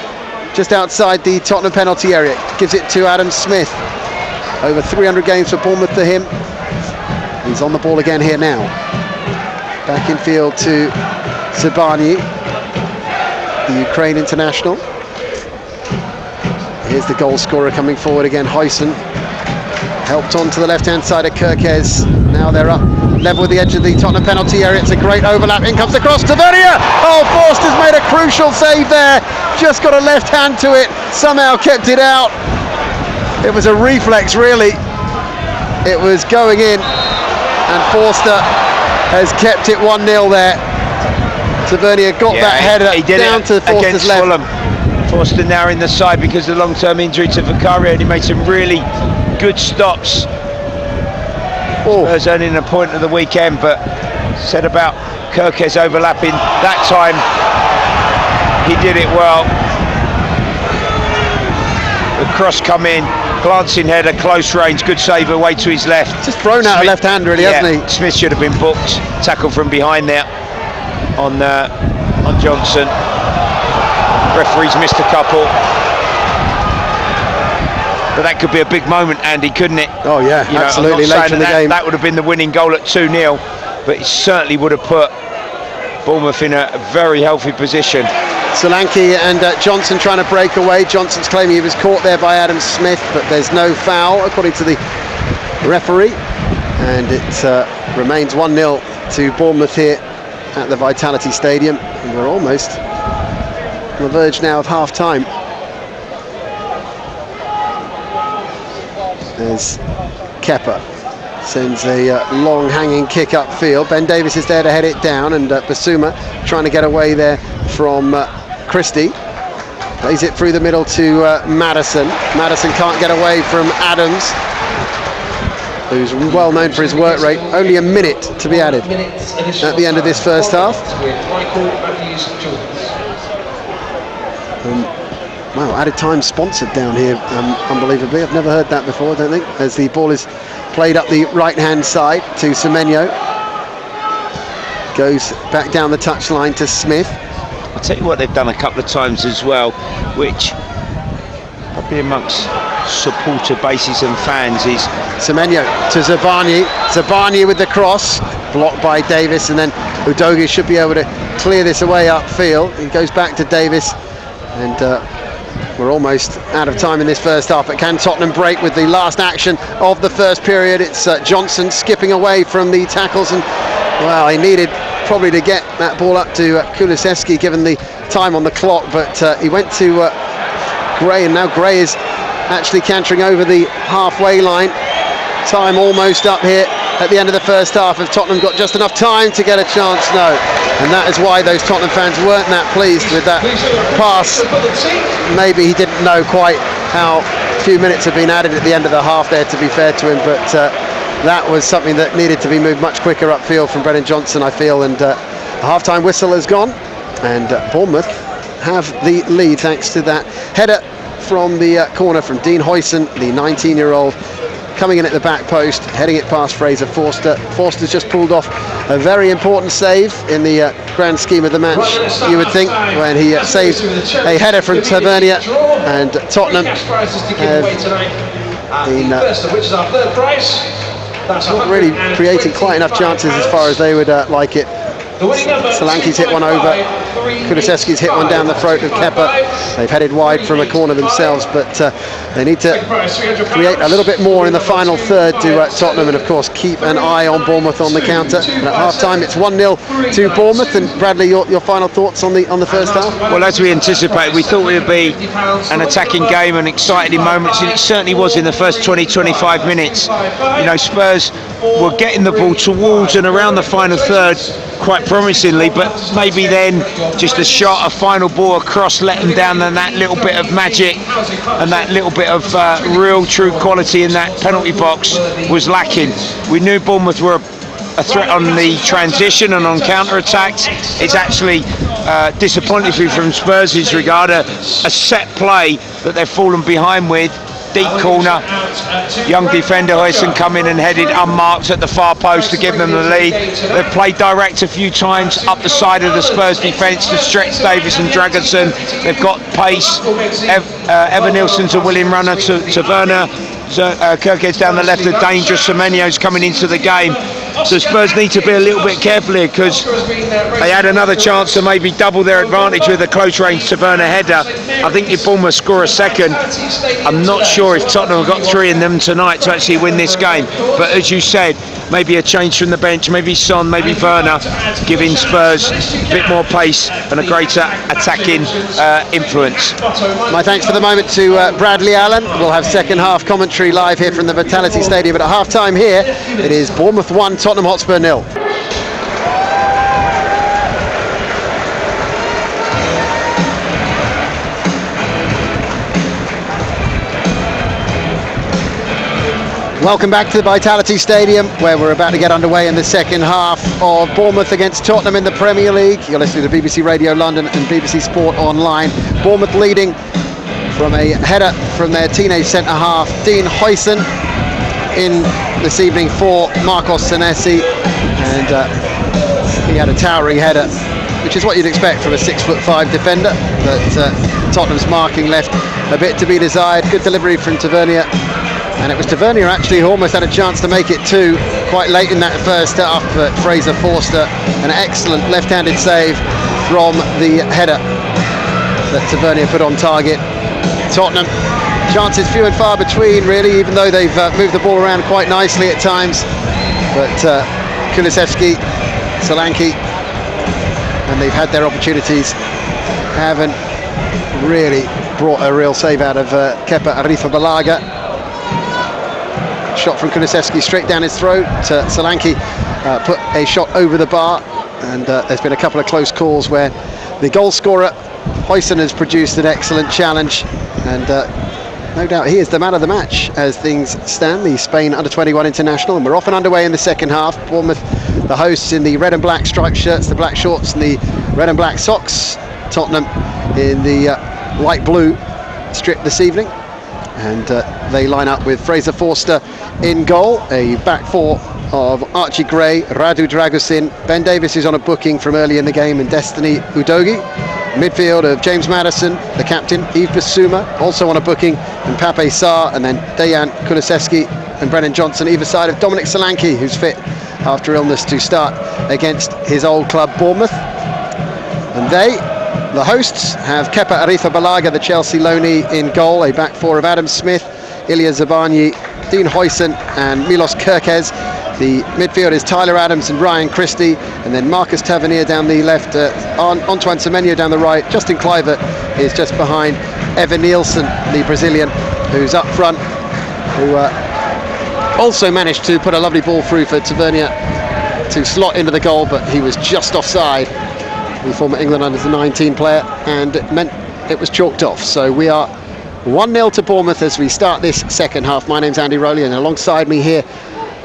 just outside the Tottenham penalty area. Gives it to Adam Smith. Over 300 games for Bournemouth for him. He's on the ball again here now. Back in field to Zabarnyi, the Ukraine international. Here's the goal scorer coming forward again, Huyson. Helped on to the left-hand side of Kirkes. Now they're up level with the edge of the Tottenham penalty area. It's a great overlap. In comes the cross to Tavernier. Oh, Forster's made a crucial save there. Just got a left hand to it. Somehow kept it out. It was a reflex, really. It was going in, and Forster has kept it 1-0 there. Tavernier got that header down to Forster's left.
Fulham. Forster now in the side because of the long-term injury to Vicario, and he made some really good stops. Spurs earning a point of the weekend, but said about Kirkes overlapping that time, he did it well. The cross come in, glancing header, close range, good save away to his left.
Just thrown out a left hand, really, hasn't he?
Smith should have been booked. Tackle from behind there on Johnson. Referee's missed a couple. But that could be a big moment, Andy, couldn't it?
Oh yeah, absolutely. Later in the game,
that would have been the winning goal at 2-0, but it certainly would have put Bournemouth in a very healthy position.
Solanke and Johnson trying to break away. Johnson's claiming he was caught there by Adam Smith, but there's no foul according to the referee, and it remains 1-0 to Bournemouth here at the Vitality Stadium, and we're almost on the verge now of half-time. As Kepa sends a long hanging kick upfield. Ben Davies is there to head it down, and Basuma trying to get away there from Christie. Plays it through the middle to Maddison. Maddison can't get away from Adams, who's well known for his work rate. Only a minute to be added at the end of this first half. Wow, added time sponsored down here, unbelievably. I've never heard that before, I don't think. As the ball is played up the right-hand side to Semenyo. Goes back down the touchline to Smith.
I'll tell you what they've done a couple of times as well, which probably amongst supporter bases and fans is...
Semenyo to Zabani. Zabani with the cross, blocked by Davis, and then Udogie should be able to clear this away upfield. He goes back to Davis, and we're almost out of time in this first half. But can Tottenham break with the last action of the first period? It's Johnson skipping away from the tackles, and well, he needed probably to get that ball up to Kulusevski given the time on the clock, but he went to Gray, and now Gray is actually cantering over the halfway line. Time almost up here at the end of the first half. Have Tottenham got just enough time to get a chance? No. And that is why those Tottenham fans weren't that pleased with that pass. Maybe he didn't know quite how few minutes have been added at the end of the half there, to be fair to him, but that was something that needed to be moved much quicker upfield from Brennan Johnson, I feel, and the half-time whistle has gone, and Bournemouth have the lead thanks to that header from the corner from Dean Huijsen, the 19-year-old, coming in at the back post, heading it past Fraser Forster. Forster's just pulled off a very important save in the grand scheme of the match, you would think, when he saved a header from Tavernier, and Tottenham have been not really creating quite enough chances as far as they would like it. Solanke's hit one over, Kulusevski's hit one down the throat of Kepa. They've headed wide from a corner themselves, but they need to create a little bit more in the final third to Tottenham, and of course keep an eye on Bournemouth on the counter. And at half-time it's 1-0 to Bournemouth. And Bradley, your final thoughts on the first half?
Well, as we anticipated, we thought it would be an attacking game and exciting in moments, and it certainly was in the first 20-25 minutes. You know, Spurs were getting the ball towards and around the final third quite promisingly, but maybe then just a shot, a final ball across let them down, and that little bit of magic and that little bit of real true quality in that penalty box was lacking. We knew Bournemouth were a threat on the transition and on counter-attacks. It's actually disappointing from Spurs' regard, a set play that they've fallen behind with. Deep corner, young defender Huijsen come in and headed unmarked at the far post to give them the lead. They've played direct a few times up the side of the Spurs defence to stretch Davis and Dragonson. They've got pace. Evan Nilsson's a willing runner to Werner. Kirkhead's down the left, a dangerous Semenyo's coming into the game. So Spurs need to be a little bit careful here, because they had another chance to maybe double their advantage with a close range Tavernier header. I think if Bournemouth score a second, I'm not sure if Tottenham have got three in them tonight to actually win this game. But as you said, maybe a change from the bench, maybe Son, maybe Werner, giving Spurs a bit more pace and a greater attacking influence.
My thanks for the moment to Bradley Allen. We'll have second half commentary live here from the Vitality Stadium. But at half time here, it is Bournemouth 1, Tottenham Hotspur 0. Welcome back to the Vitality Stadium, where we're about to get underway in the second half of Bournemouth against Tottenham in the Premier League. You're listening to BBC Radio London and BBC Sport Online. Bournemouth leading from a header from their teenage centre-half, Dean Huijsen, in this evening for Marcos Senesi, and he had a towering header, which is what you'd expect from a 6'5" defender, but Tottenham's marking left a bit to be desired. Good delivery from Tavernier. And it was Tavernier actually who almost had a chance to make it two quite late in that first half, but Fraser Forster, an excellent left-handed save from the header that Tavernier put on target. Tottenham, chances few and far between really, even though they've moved the ball around quite nicely at times. But Kulusevski, Solanke and they've had their opportunities, haven't really brought a real save out of Kepa Arrizabalaga. Shot from Kulusevski straight down his throat. Solanke put a shot over the bar, and there's been a couple of close calls where the goal scorer Huijsen has produced an excellent challenge, and no doubt he is the man of the match as things stand, the Spain under-21 international. And we're off and underway in the second half. Bournemouth, the hosts, in the red and black striped shirts, the black shorts and the red and black socks. Tottenham in the light blue strip this evening, and they line up with Fraser Forster in goal, a back four of Archie Gray, Radu Dragusin, Ben Davies is on a booking from early in the game, and Destiny Udogie. Midfield of James Maddison, the captain, Yves Bissouma, also on a booking, and Pape Sarr, and then Dejan Kulusevski and Brennan Johnson, either side of Dominic Solanke, who's fit after illness to start against his old club Bournemouth. And they, the hosts, have Kepa Arrizabalaga, the Chelsea loanee, in goal, a back four of Adam Smith, Ilya Zabarnyi, Dean Huijsen and Milos Kerkez. The midfield is Tyler Adams and Ryan Christie, and then Marcus Tavernier down the left, Antoine Semenyo down the right. Justin Kluivert is just behind Evan Nielsen, the Brazilian, who's up front, who also managed to put a lovely ball through for Tavernier to slot into the goal, but he was just offside, the former England under-19 player, and it meant it was chalked off. So we are 1-0 to Bournemouth as we start this second half. My name's Andy Rowley, and alongside me here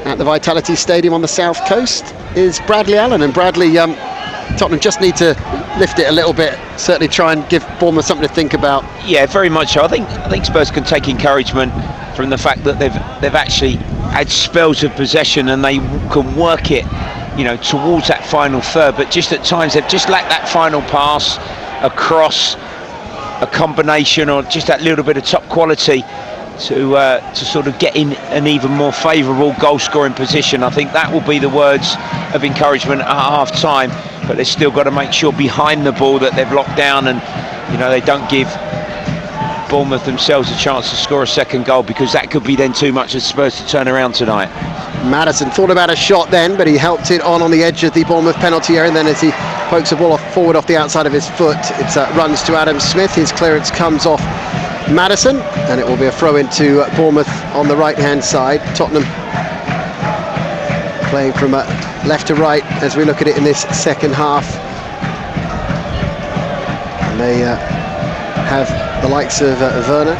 at the Vitality Stadium on the south coast is Bradley Allen. And Bradley, Tottenham just need to lift it a little bit, certainly try and give Bournemouth something to think about.
Yeah, very much so. I think Spurs can take encouragement from the fact that they've actually had spells of possession and they can work it, you know, towards that final third, but just at times they've just lacked that final pass, a cross, a combination, or just that little bit of top quality to sort of get in an even more favourable goal scoring position. I think that will be the words of encouragement at half time, but they've still got to make sure behind the ball that they've locked down, and you know, they don't give Bournemouth themselves a chance to score a second goal, because that could be then too much for Spurs to turn around tonight.
Maddison thought about a shot then, but he helped it on the edge of the Bournemouth penalty area, and then as he pokes the ball forward off the outside of his foot, it runs to Adam Smith. His clearance comes off Maddison, and it will be a throw into Bournemouth on the right hand side. Tottenham playing from left to right as we look at it in this second half, and they have the likes of Werner,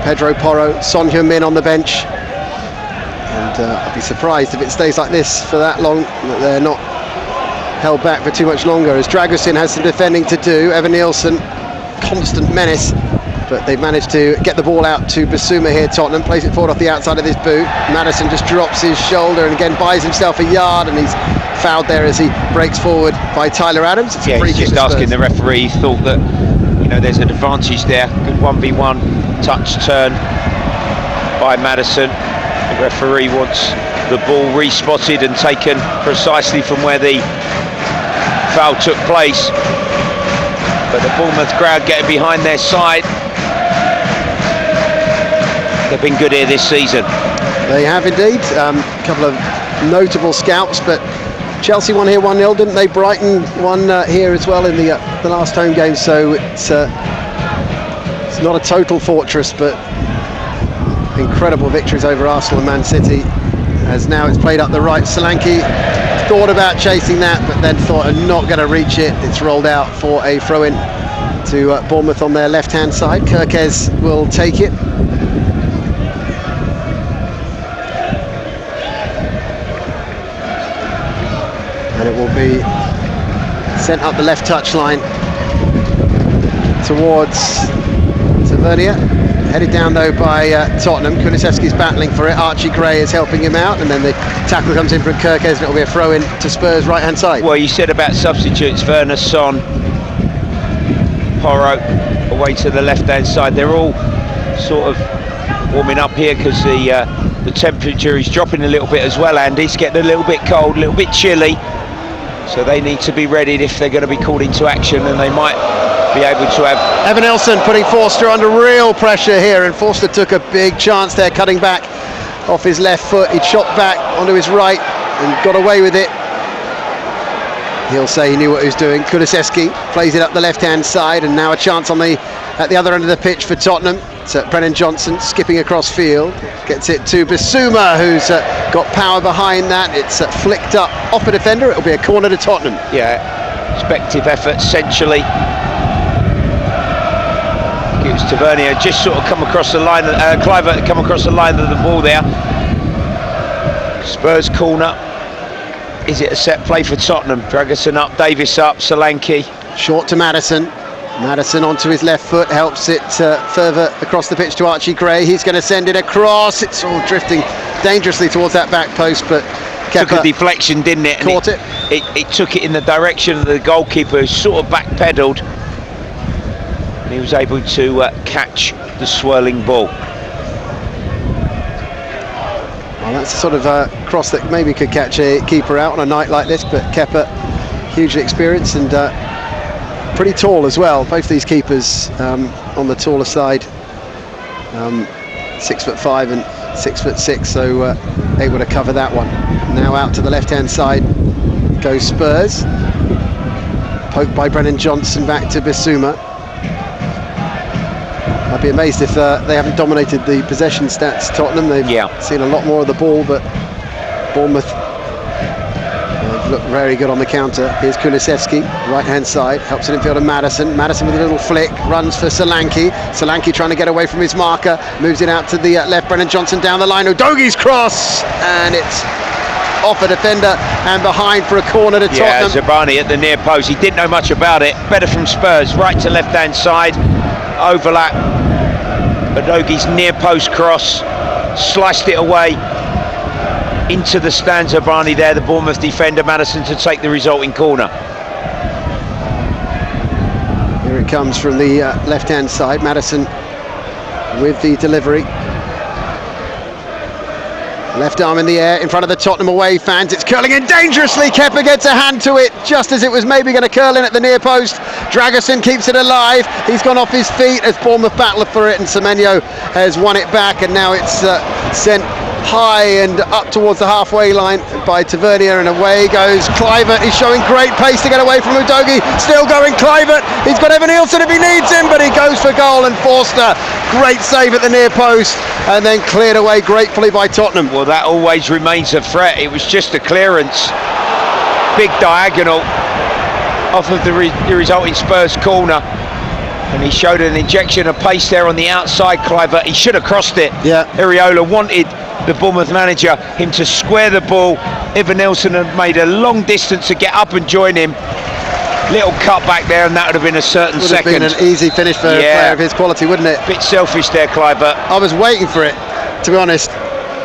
Pedro Porro, Son Heung-min on the bench, and I'd be surprised if it stays like this for that long, that they're not held back for too much longer, as Dragusin has some defending to do. Evan Nielsen, constant menace, but they've managed to get the ball out to Bissouma here. Tottenham plays it forward off the outside of his boot. Maddison just drops his shoulder and again buys himself a yard, and he's fouled there as he breaks forward by Tyler Adams. It's
he's just asking the referee. He thought that, you know, there's an advantage there. Good 1v1 touch turn by Maddison. The referee wants the ball respotted and taken precisely from where the foul took place, but the Bournemouth crowd getting behind their side. They've been good here this season.
They have indeed. A couple of notable scalps, but Chelsea won here 1-0, didn't they? Brighton won here as well in the last home game, so it's not a total fortress, but incredible victories over Arsenal and Man City. As now it's played up the right. Solanke thought about chasing that, but then thought I'm not going to reach it. It's rolled out for a throw-in to Bournemouth on their left-hand side. Kerkez will take it. And it will be sent up the left touchline towards Tavernier. Headed down though by Tottenham. Kulusevski's battling for it. Archie Gray is helping him out, and then the tackle comes in from Kerkez, and it will be a throw in to Spurs right hand side.
Well, you said about substitutes, Werner, Son, Porro away to the left hand side. They're all sort of warming up here because the temperature is dropping a little bit as well, Andy. It's getting a little bit cold, a little bit chilly, so they need to be ready if they're going to be called into action, and they might be able to have...
Evan Nielsen putting Forster under real pressure here, and Forster took a big chance there, cutting back off his left foot. He'd shot back onto his right and got away with it. he'll say he knew what he was doing. Kulusevski plays it up the left-hand side, and now a chance on at the other end of the pitch for Tottenham. It's Brennan Johnson skipping across field, gets it to Bissouma, who's got power behind that. It's flicked up off a defender. It'll be a corner to Tottenham.
Yeah, respective effort centrally. It was Tavernier just sort of come across the line. Kluivert had come across the line of the ball there. Spurs corner. Is it a set play for Tottenham? Dragusin up, Davis up, Solanke.
Short to Maddison. Maddison onto his left foot, helps it further across the pitch to Archie Gray. He's going to send it across. It's all drifting dangerously towards that back post, but Kepa
took a deflection, didn't it?
Caught it.
It took it in the direction of the goalkeeper, who sort of backpedaled. And he was able to catch the swirling ball.
Well, that's the sort of cross that maybe could catch a keeper out on a night like this, but Kepa, hugely experienced and pretty tall as well. Both these keepers on the taller side, 6'5" and 6'6", so able to cover that one. Now out to the left-hand side goes Spurs. Poked by Brennan Johnson back to Bissouma. I'd be amazed if they haven't dominated the possession stats, Tottenham. They've seen a lot more of the ball, but Bournemouth look very good on the counter. Here's Kulusevski, right-hand side, helps it in field of Maddison. Maddison with a little flick, runs for Solanke. Solanke trying to get away from his marker, moves it out to the left. Brennan Johnson down the line. Udogi's cross, and it's off a defender and behind for a corner to Tottenham.
Yeah, Zabani at the near post. He didn't know much about it. Better from Spurs, right to left-hand side, overlap. Udogi's near post cross, sliced it away into the stands. Zabani there, the Bournemouth defender. Maddison to take the resulting corner.
Here it comes from the left-hand side. Maddison with the delivery. Left arm in the air in front of the Tottenham away fans. It's curling in dangerously. Kepa gets a hand to it just as it was maybe going to curl in at the near post. Dragusin keeps it alive. He's gone off his feet as Bournemouth battle for it, and Semenyo has won it back, and now it's sent high and up towards the halfway line by Tavernier, and away goes Kluivert. He's showing great pace to get away from Udogi. Still going Kluivert. He's got Evan Nielsen if he needs him, but he goes for goal, and Forster, great save at the near post, and then cleared away gratefully by Tottenham.
Well, that always remains a threat. It was just a clearance, big diagonal off of the resulting Spurs corner, and he showed an injection of pace there on the outside. Kluivert, he should have crossed it.
Yeah,
Iriola wanted the Bournemouth manager him to square the ball. Evan Nielsen had made a long distance to get up and join him. Little cut back there, and that would have been a certain
would
second.
Have been an easy finish for a player of his quality, wouldn't it?
Bit selfish there, Kluivert.
I was waiting for it, to be honest.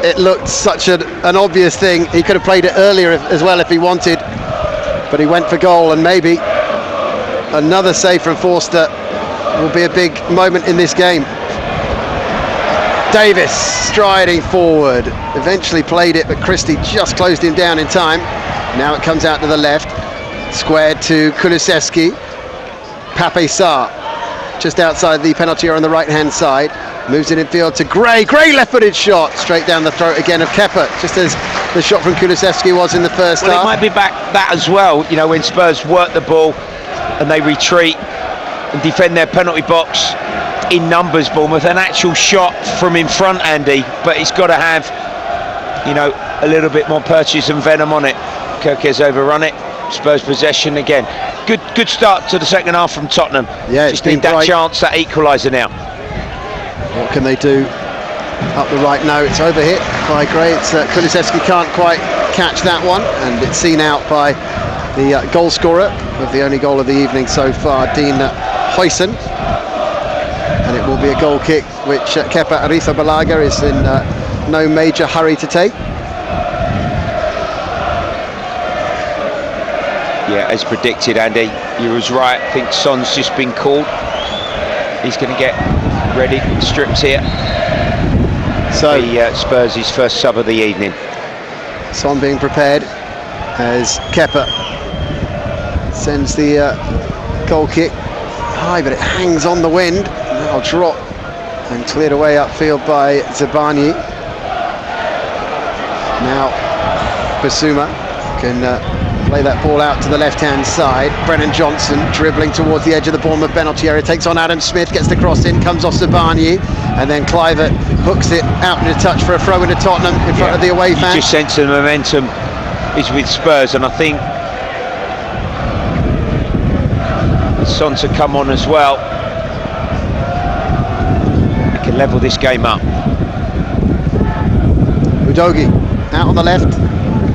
It looked such an obvious thing. He could have played it earlier as well if he wanted, but he went for goal, and maybe another save from Forster will be a big moment in this game. Davis striding forward, eventually played it, but Christie just closed him down in time. Now it comes out to the left, squared to Kulusevski. Pape Sarr just outside the penalty area on the right hand side, moves it in field to Gray. Gray left-footed shot straight down the throat again of Kepa, just as the shot from Kulusevski was in the first half.
It might be back that as well, you know, when Spurs work the ball and they retreat and defend their penalty box in numbers. Bournemouth, an actual shot from in front, Andy, but it's got to have, you know, a little bit more purchase and venom on it. Kirke's overrun it. Spurs possession again. Good start to the second half from Tottenham.
Yeah,
just need that chance, that equaliser now.
What can they do up the right? No, it's overhit by Gray. It's Kulusevski can't quite catch that one, and it's seen out by the goal scorer of the only goal of the evening so far, Dean Huijsen. And it will be a goal kick which Kepa Arrizabalaga is in no major hurry to take.
Yeah, as predicted, Andy, you was right. I think Son's just been called. He's going to get ready, stripped here. So Spurs his first sub of the evening.
Son being prepared as Kepa sends the goal kick high, but it hangs on the wind. Now drop and cleared away upfield by Zabani. Now Bissouma can Play that ball out to the left-hand side. Brennan Johnson dribbling towards the edge of the Bournemouth penalty area, takes on Adam Smith, gets the cross in, comes off Sabani, and then Kluivert hooks it out in a touch for a throw into Tottenham in front of the away fans.
You just sense the momentum is with Spurs, and I think Son to come on as well. They can level this game up.
Udogie out on the left,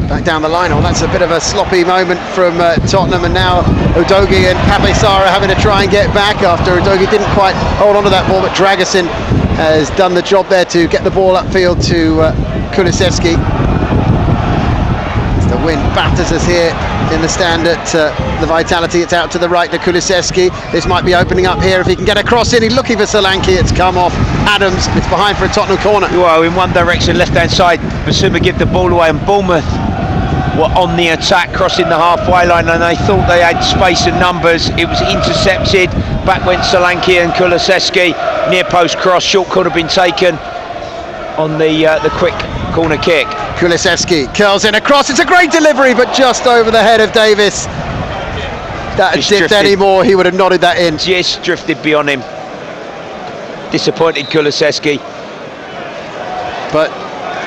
back down the line. Oh, that's a bit of a sloppy moment from Tottenham, and now Udogie and Pape Sarr having to try and get back after Udogie didn't quite hold on to that ball, but Dragusin has done the job there to get the ball upfield to Kulusevski. The wind batters us here in the stand at the Vitality. It's out to the right to Kulusevski. This might be opening up here if he can get a cross in. He's looking for Solanke. It's come off Adams. It's behind for a Tottenham corner.
Well, in one direction, left-hand side, Basuma give the ball away, and Bournemouth were on the attack, crossing the halfway line, and they thought they had space and numbers. It was intercepted. Back went Solanke and Kulusevski. Near post cross, short corner been taken on the quick corner kick.
Kulusevski curls in across. It's a great delivery, but just over the head of Davis. That had dipped any more, he would have nodded that in.
Just drifted beyond him. Disappointed Kulusevski.
But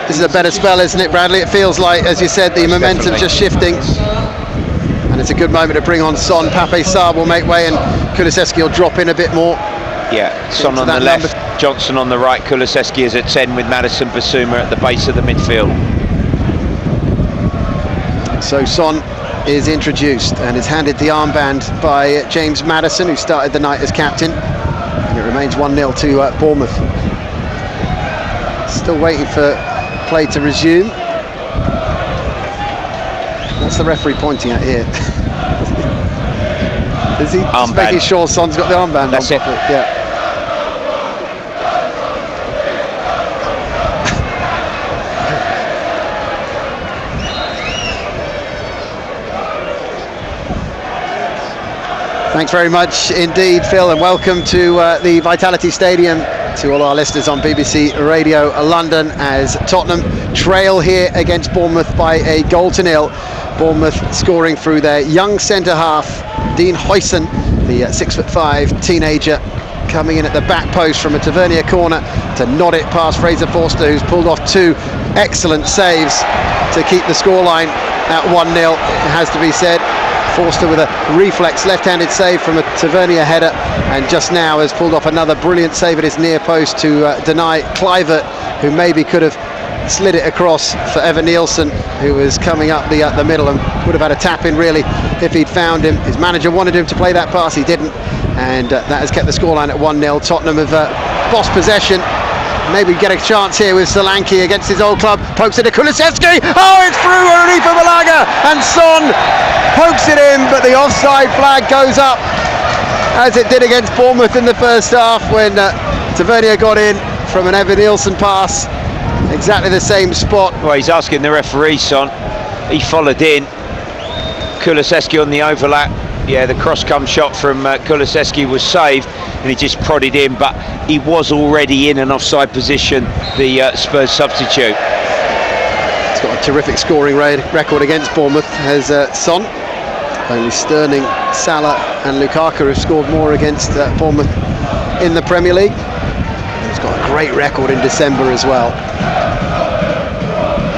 this is a better spell, isn't it, Bradley? It feels like, as you said, the momentum just shifting. And it's a good moment to bring on Son. Pape Sarr will make way, and Kulusevski will drop in a bit more.
Yeah, Son on the left, Johnson on the right. Kulusevski is at 10 with Madison, Basuma at the base of the midfield.
So Son is introduced and is handed the armband by James Maddison, who started the night as captain. And it remains 1-0 to Bournemouth. Still waiting for play to resume. What's the referee pointing at here? Is he just making sure Son's got the armband?
That's
on
it.
Yeah. Thanks very much indeed, Phil, and welcome to the Vitality Stadium, to all our listeners on BBC Radio London, as Tottenham trail here against Bournemouth by a 1-0. Bournemouth scoring through their young centre-half, Dean Huijsen, the 6'5" teenager, coming in at the back post from a Tavernier corner to nod it past Fraser Forster, who's pulled off 2 excellent saves to keep the scoreline at 1-0, it has to be said. Forster with a reflex left-handed save from a Tavernier header, and just now has pulled off another brilliant save at his near post to deny Kluivert, who maybe could have slid it across for Evan Nielsen, who was coming up the middle and would have had a tap in really if he'd found him. His manager wanted him to play that pass, he didn't, and that has kept the scoreline at 1-0. Tottenham have lost possession. Maybe get a chance here with Solanke against his old club. Pokes it to Kulusevski. Oh, it's through underneath for Malaga, and Son pokes it in, but the offside flag goes up, as it did against Bournemouth in the first half when Tavernier got in from an Evan Nielsen pass. Exactly the same spot.
Well, he's asking the referee, Son. He followed in. Kulusevski on the overlap. Yeah, the cross-come shot from Kulusevski was saved, and he just prodded in, but he was already in an offside position, the Spurs substitute.
He's got a terrific scoring record against Bournemouth, as Son. Only Sterling, Salah and Lukaku have scored more against Bournemouth in the Premier League. He's got a great record in December as well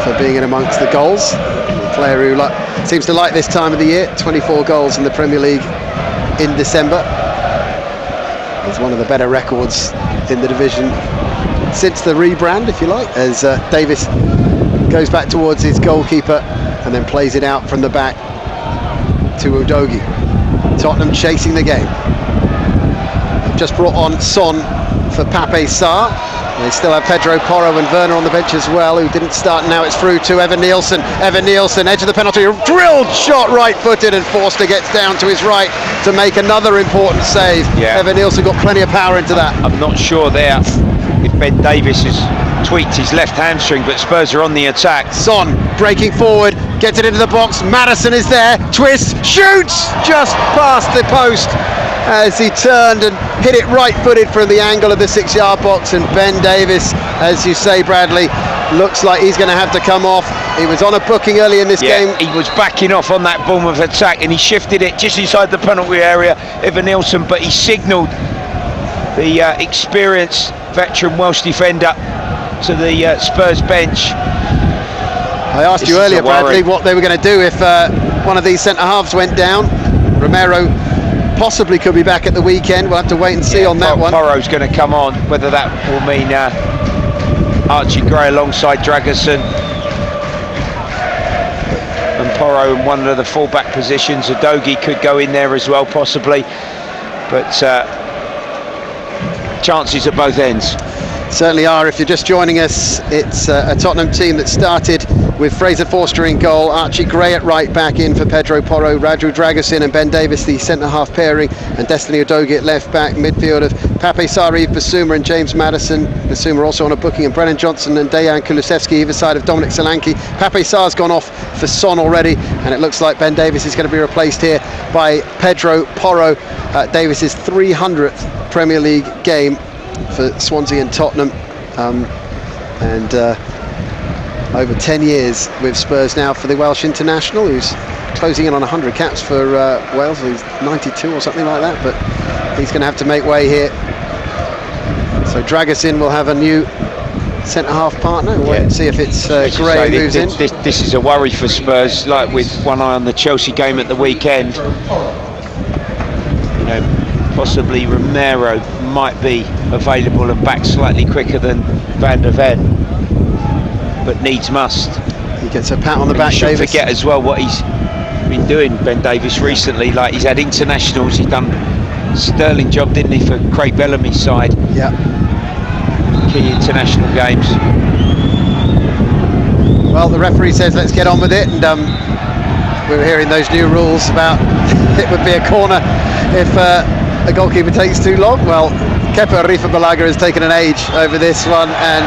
for being in amongst the goals. A player who seems to like this time of the year. 24 goals in the Premier League in December. It's one of the better records in the division since the rebrand, if you like, as Davis goes back towards his goalkeeper and then plays it out from the back to Udogie. Tottenham chasing the game. They've just brought on Son for Pape Sarr. They still have Pedro Porro and Werner on the bench as well, who didn't start. Now it's through to Evan Nielsen. Evan Nielsen, edge of the penalty, drilled shot, right-footed, and Forster gets down to his right to make another important save. Yeah. Evan Nielsen got plenty of power into that.
I'm not sure there if Ben Davies has tweaked his left hamstring, but Spurs are on the attack.
Son breaking forward, gets it into the box. Maddison is there, twists, shoots just past the post as he turned and hit it right-footed from the angle of the 6-yard box, and Ben Davies, as you say, Bradley, looks like he's going to have to come off. He was on a booking early in this game.
He was backing off on that Bournemouth attack, and he shifted it just inside the penalty area, Evanilson, but he signalled the experienced veteran Welsh defender to the Spurs bench.
I asked you earlier, Bradley, what they were going to do if one of these centre-halves went down. Romero possibly could be back at the weekend. We'll have to wait and see on that one.
Porro's going to come on, whether that will mean Archie Gray alongside Dragerson and Porro in one of the full-back positions. Udogie could go in there as well, possibly, but chances at both ends.
Certainly are. If you're just joining us, it's a Tottenham team that started with Fraser Forster in goal, Archie Gray at right back in for Pedro Porro, Raju Dragerson and Ben Davies, the centre-half pairing, and Destiny Udogie at left back. Midfield of Pape Sarr, Yves Bissouma and James Maddison. Bissouma also on a booking, and Brennan Johnson and Dejan Kulusevski either side of Dominic Solanke. Pape Sarr's gone off for Son already, and it looks like Ben Davies is going to be replaced here by Pedro Porro. Davies' 300th Premier League game for Swansea and Tottenham, and over 10 years with Spurs now for the Welsh international, who's closing in on 100 caps for Wales. He's 92 or something like that, but he's going to have to make way here. So Dragerson will have a new centre-half partner. We'll wait and see if it's Gray who moves in.
This is a worry for Spurs, like with one eye on the Chelsea game at the weekend. You know, possibly Romero might be available and back slightly quicker than Van der Ven, but needs must.
He gets a pat on the back.
You shouldn't forget as well what he's been doing, Ben Davies, recently. Like, he's had internationals, he's done a sterling job, didn't he, for Craig Bellamy's side?
Yeah.
Key international games.
Well, the referee says let's get on with it, and we were hearing those new rules about it would be a corner if a goalkeeper takes too long. Well, Kepa Arrizabalaga has taken an age over this one, and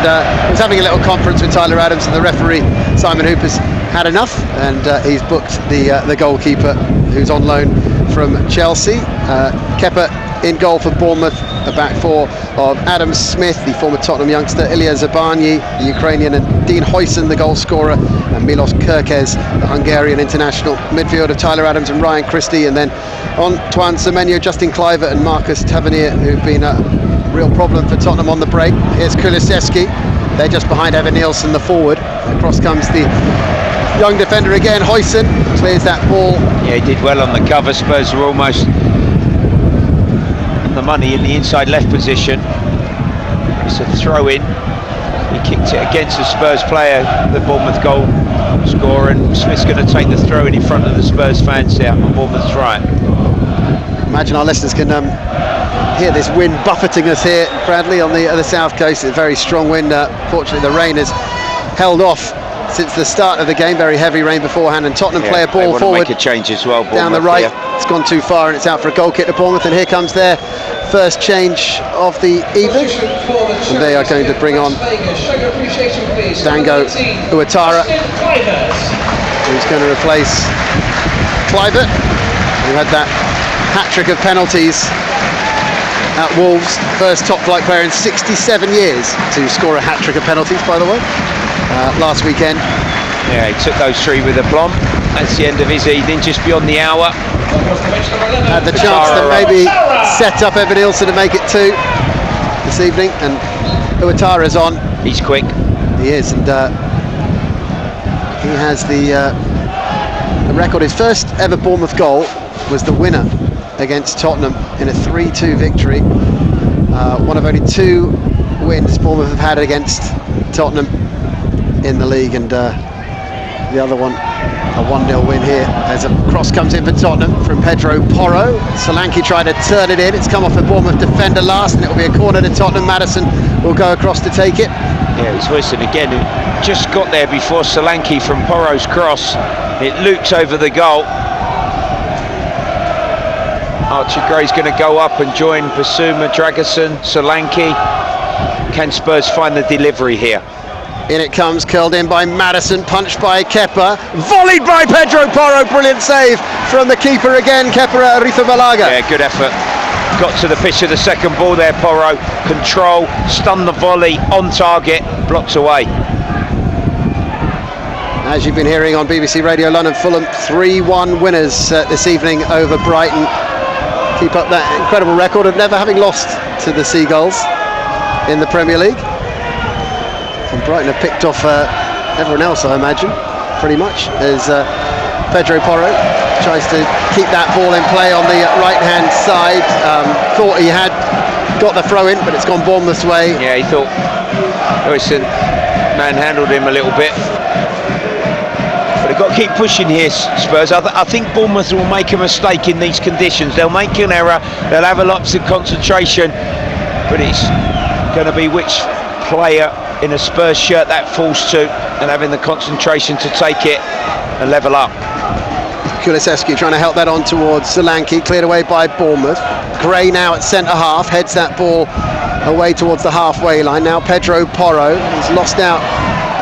was having a little conference with Tyler Adams, and the referee Simon Hooper's had enough, and he's booked the goalkeeper who's on loan from Chelsea. Kepa in goal for Bournemouth, a back four of Adam Smith, the former Tottenham youngster, Ilya Zabarnyi, the Ukrainian, and Dean Huijsen, the goal scorer, and Milos Kerkez, the Hungarian international. Midfield of Tyler Adams and Ryan Christie, and then Antoine Semenyo, Justin Kluivert and Marcus Tavernier, who've been a real problem for Tottenham on the break. Here's Kulusevski, they're just behind Evanilson, the forward. Across comes the young defender again, Huijsen, clears that ball.
Yeah, he did well on the cover. Spurs were almost the money in the inside left position. It's a throw in. He kicked it against the Spurs player, the Bournemouth goal scorer, and Smith's going to take the throw in front of the Spurs fans there on Bournemouth's right.
Imagine our listeners can hear this wind buffeting us here, Bradley, on the south coast. It's a very strong wind. Fortunately, the rain has held off since the start of the game. Very heavy rain beforehand, and Tottenham play a ball forward.
Make a change as well,
down the right. It's gone too far, and it's out for a goal kick to Bournemouth. And here comes their first change of the evening, and they are going to bring on Dango Ouattara, who's going to replace Kluivert, who had that hat-trick of penalties at Wolves. First top-flight player in 67 years to score a hat-trick of penalties, by the way, last weekend.
Yeah, he took those three with aplomb. That's the end of his evening, just beyond the hour.
Had the chance to maybe set up Evanilson to make it two this evening, and Ouattara's on.
He's quick.
He is, and he has the record. His first ever Bournemouth goal was the winner against Tottenham in a 3-2 victory. One of only two wins Bournemouth have had against Tottenham in the league, and the other one a 1-0 win here as a cross comes in for Tottenham from Pedro Porro. Solanke tried to turn it in. It's come off a Bournemouth defender last, and it will be a corner to Tottenham. Maddison will go across to take it. Yeah,
it's Huijsen again, who just got there before Solanke from Porro's cross. It loops over the goal. Archie Gray's going to go up and join Bissouma, Dragerson, Solanke. Can Spurs find the delivery here?
In it comes, curled in by Maddison, punched by Kepa, volleyed by Pedro Porro. Brilliant save from the keeper again, Kepa Arrizabalaga.
Yeah, good effort. got to the pitch of the second ball there, Porro. Control, stun the volley, on target, blocked away.
As you've been hearing on BBC Radio London, Fulham 3-1 winners this evening over Brighton. Keep up that incredible record of never having lost to the Seagulls in the Premier League. And Brighton have picked off everyone else, I imagine, pretty much, as Pedro Porro tries to keep that ball in play on the right-hand side. Thought he had got the throw in, but it's gone Bournemouth's way.
Yeah, he thought Harrison manhandled him a little bit. But they've got to keep pushing here, Spurs. I think Bournemouth will make a mistake in these conditions. They'll make an error, they'll have a lapse of concentration, but it's going to be which player in a Spurs shirt that falls to, and having the concentration to take it and level up.
Kulusevski trying to help that on towards Solanke, cleared away by Bournemouth. Gray now at centre half, heads that ball away towards the halfway line. Now Pedro Porro, he's lost out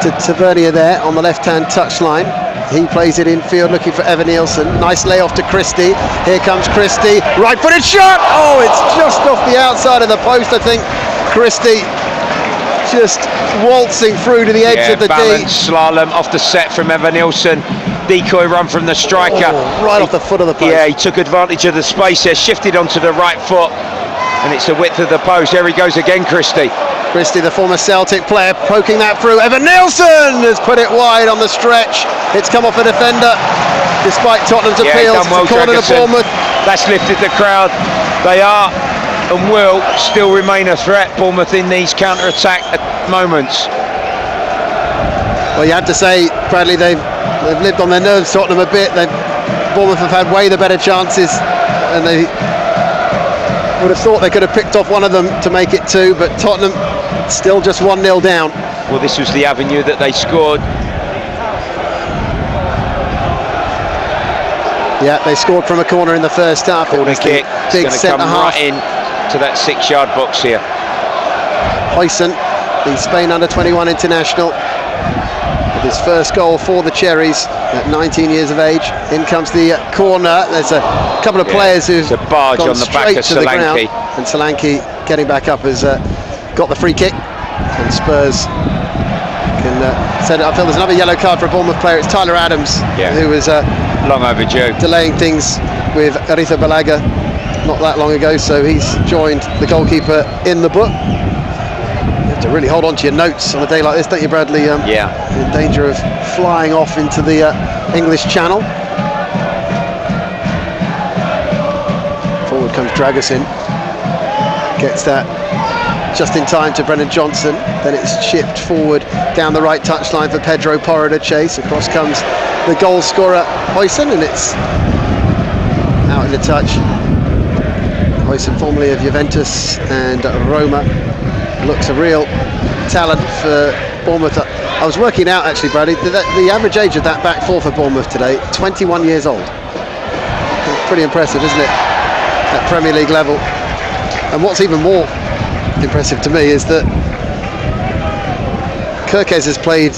to Tavernier there on the left-hand touchline. He plays it infield looking for Evan Nielsen. Nice layoff to Christie. Here comes Christie. Right-footed shot! Oh, it's just off the outside of the post, I think. Christie just waltzing through to the edge of the
balance, slalom off the set from Evan Nielsen. Decoy run from the striker.
Right off the foot of the post.
Yeah, he took advantage of the space there, shifted onto the right foot, and it's the width of the post. There he goes again, Christie.
Christie, the former Celtic player, poking that through. Evan Nielsen has put it wide on the stretch. It's come off a defender, despite Tottenham's appeals.
Done well,
it's a corner to Bournemouth.
That's lifted the crowd. They are and will still remain a threat, Bournemouth, in these counter-attack moments.
Well, you have to say, Bradley, they've lived on their nerves, Tottenham, a bit. Bournemouth have had way the better chances, and they would have thought they could have picked off one of them to make it 2, but Tottenham still just 1-0 down.
Well, this was the avenue that they scored.
Yeah, they scored from a corner in the first half.
Corner kick,
big centre half.
Right in to that 6-yard box here.
Huyson, the Spain under-21 international, with his first goal for the Cherries at 19 years of age. In comes the corner. There's a couple of players who've
barge
gone
on the
straight
back of
to the ground,
Solanke.
and Solanke getting back up has got the free kick, and Spurs can send it upfield. There's another yellow card for a Bournemouth player. It's Tyler Adams, who was
long overdue,
delaying things with Aritha Balaga not that long ago, so he's joined the goalkeeper in the book. You have to really hold on to your notes on a day like this, don't you, Bradley? In danger of flying off into the English Channel. Forward comes Dragusin, gets that just in time to Brennan Johnson. Then it's chipped forward down the right touchline for Pedro Porro to chase. Across comes the goal scorer Huyson, and it's out in the touch. Huyson, formerly of Juventus and Roma, looks a real talent for Bournemouth. I was working out actually, Bradley, the average age of that back four for Bournemouth today, 21 years old. Pretty impressive, isn't it, at Premier League level? And what's even more impressive to me is that Kerkez has played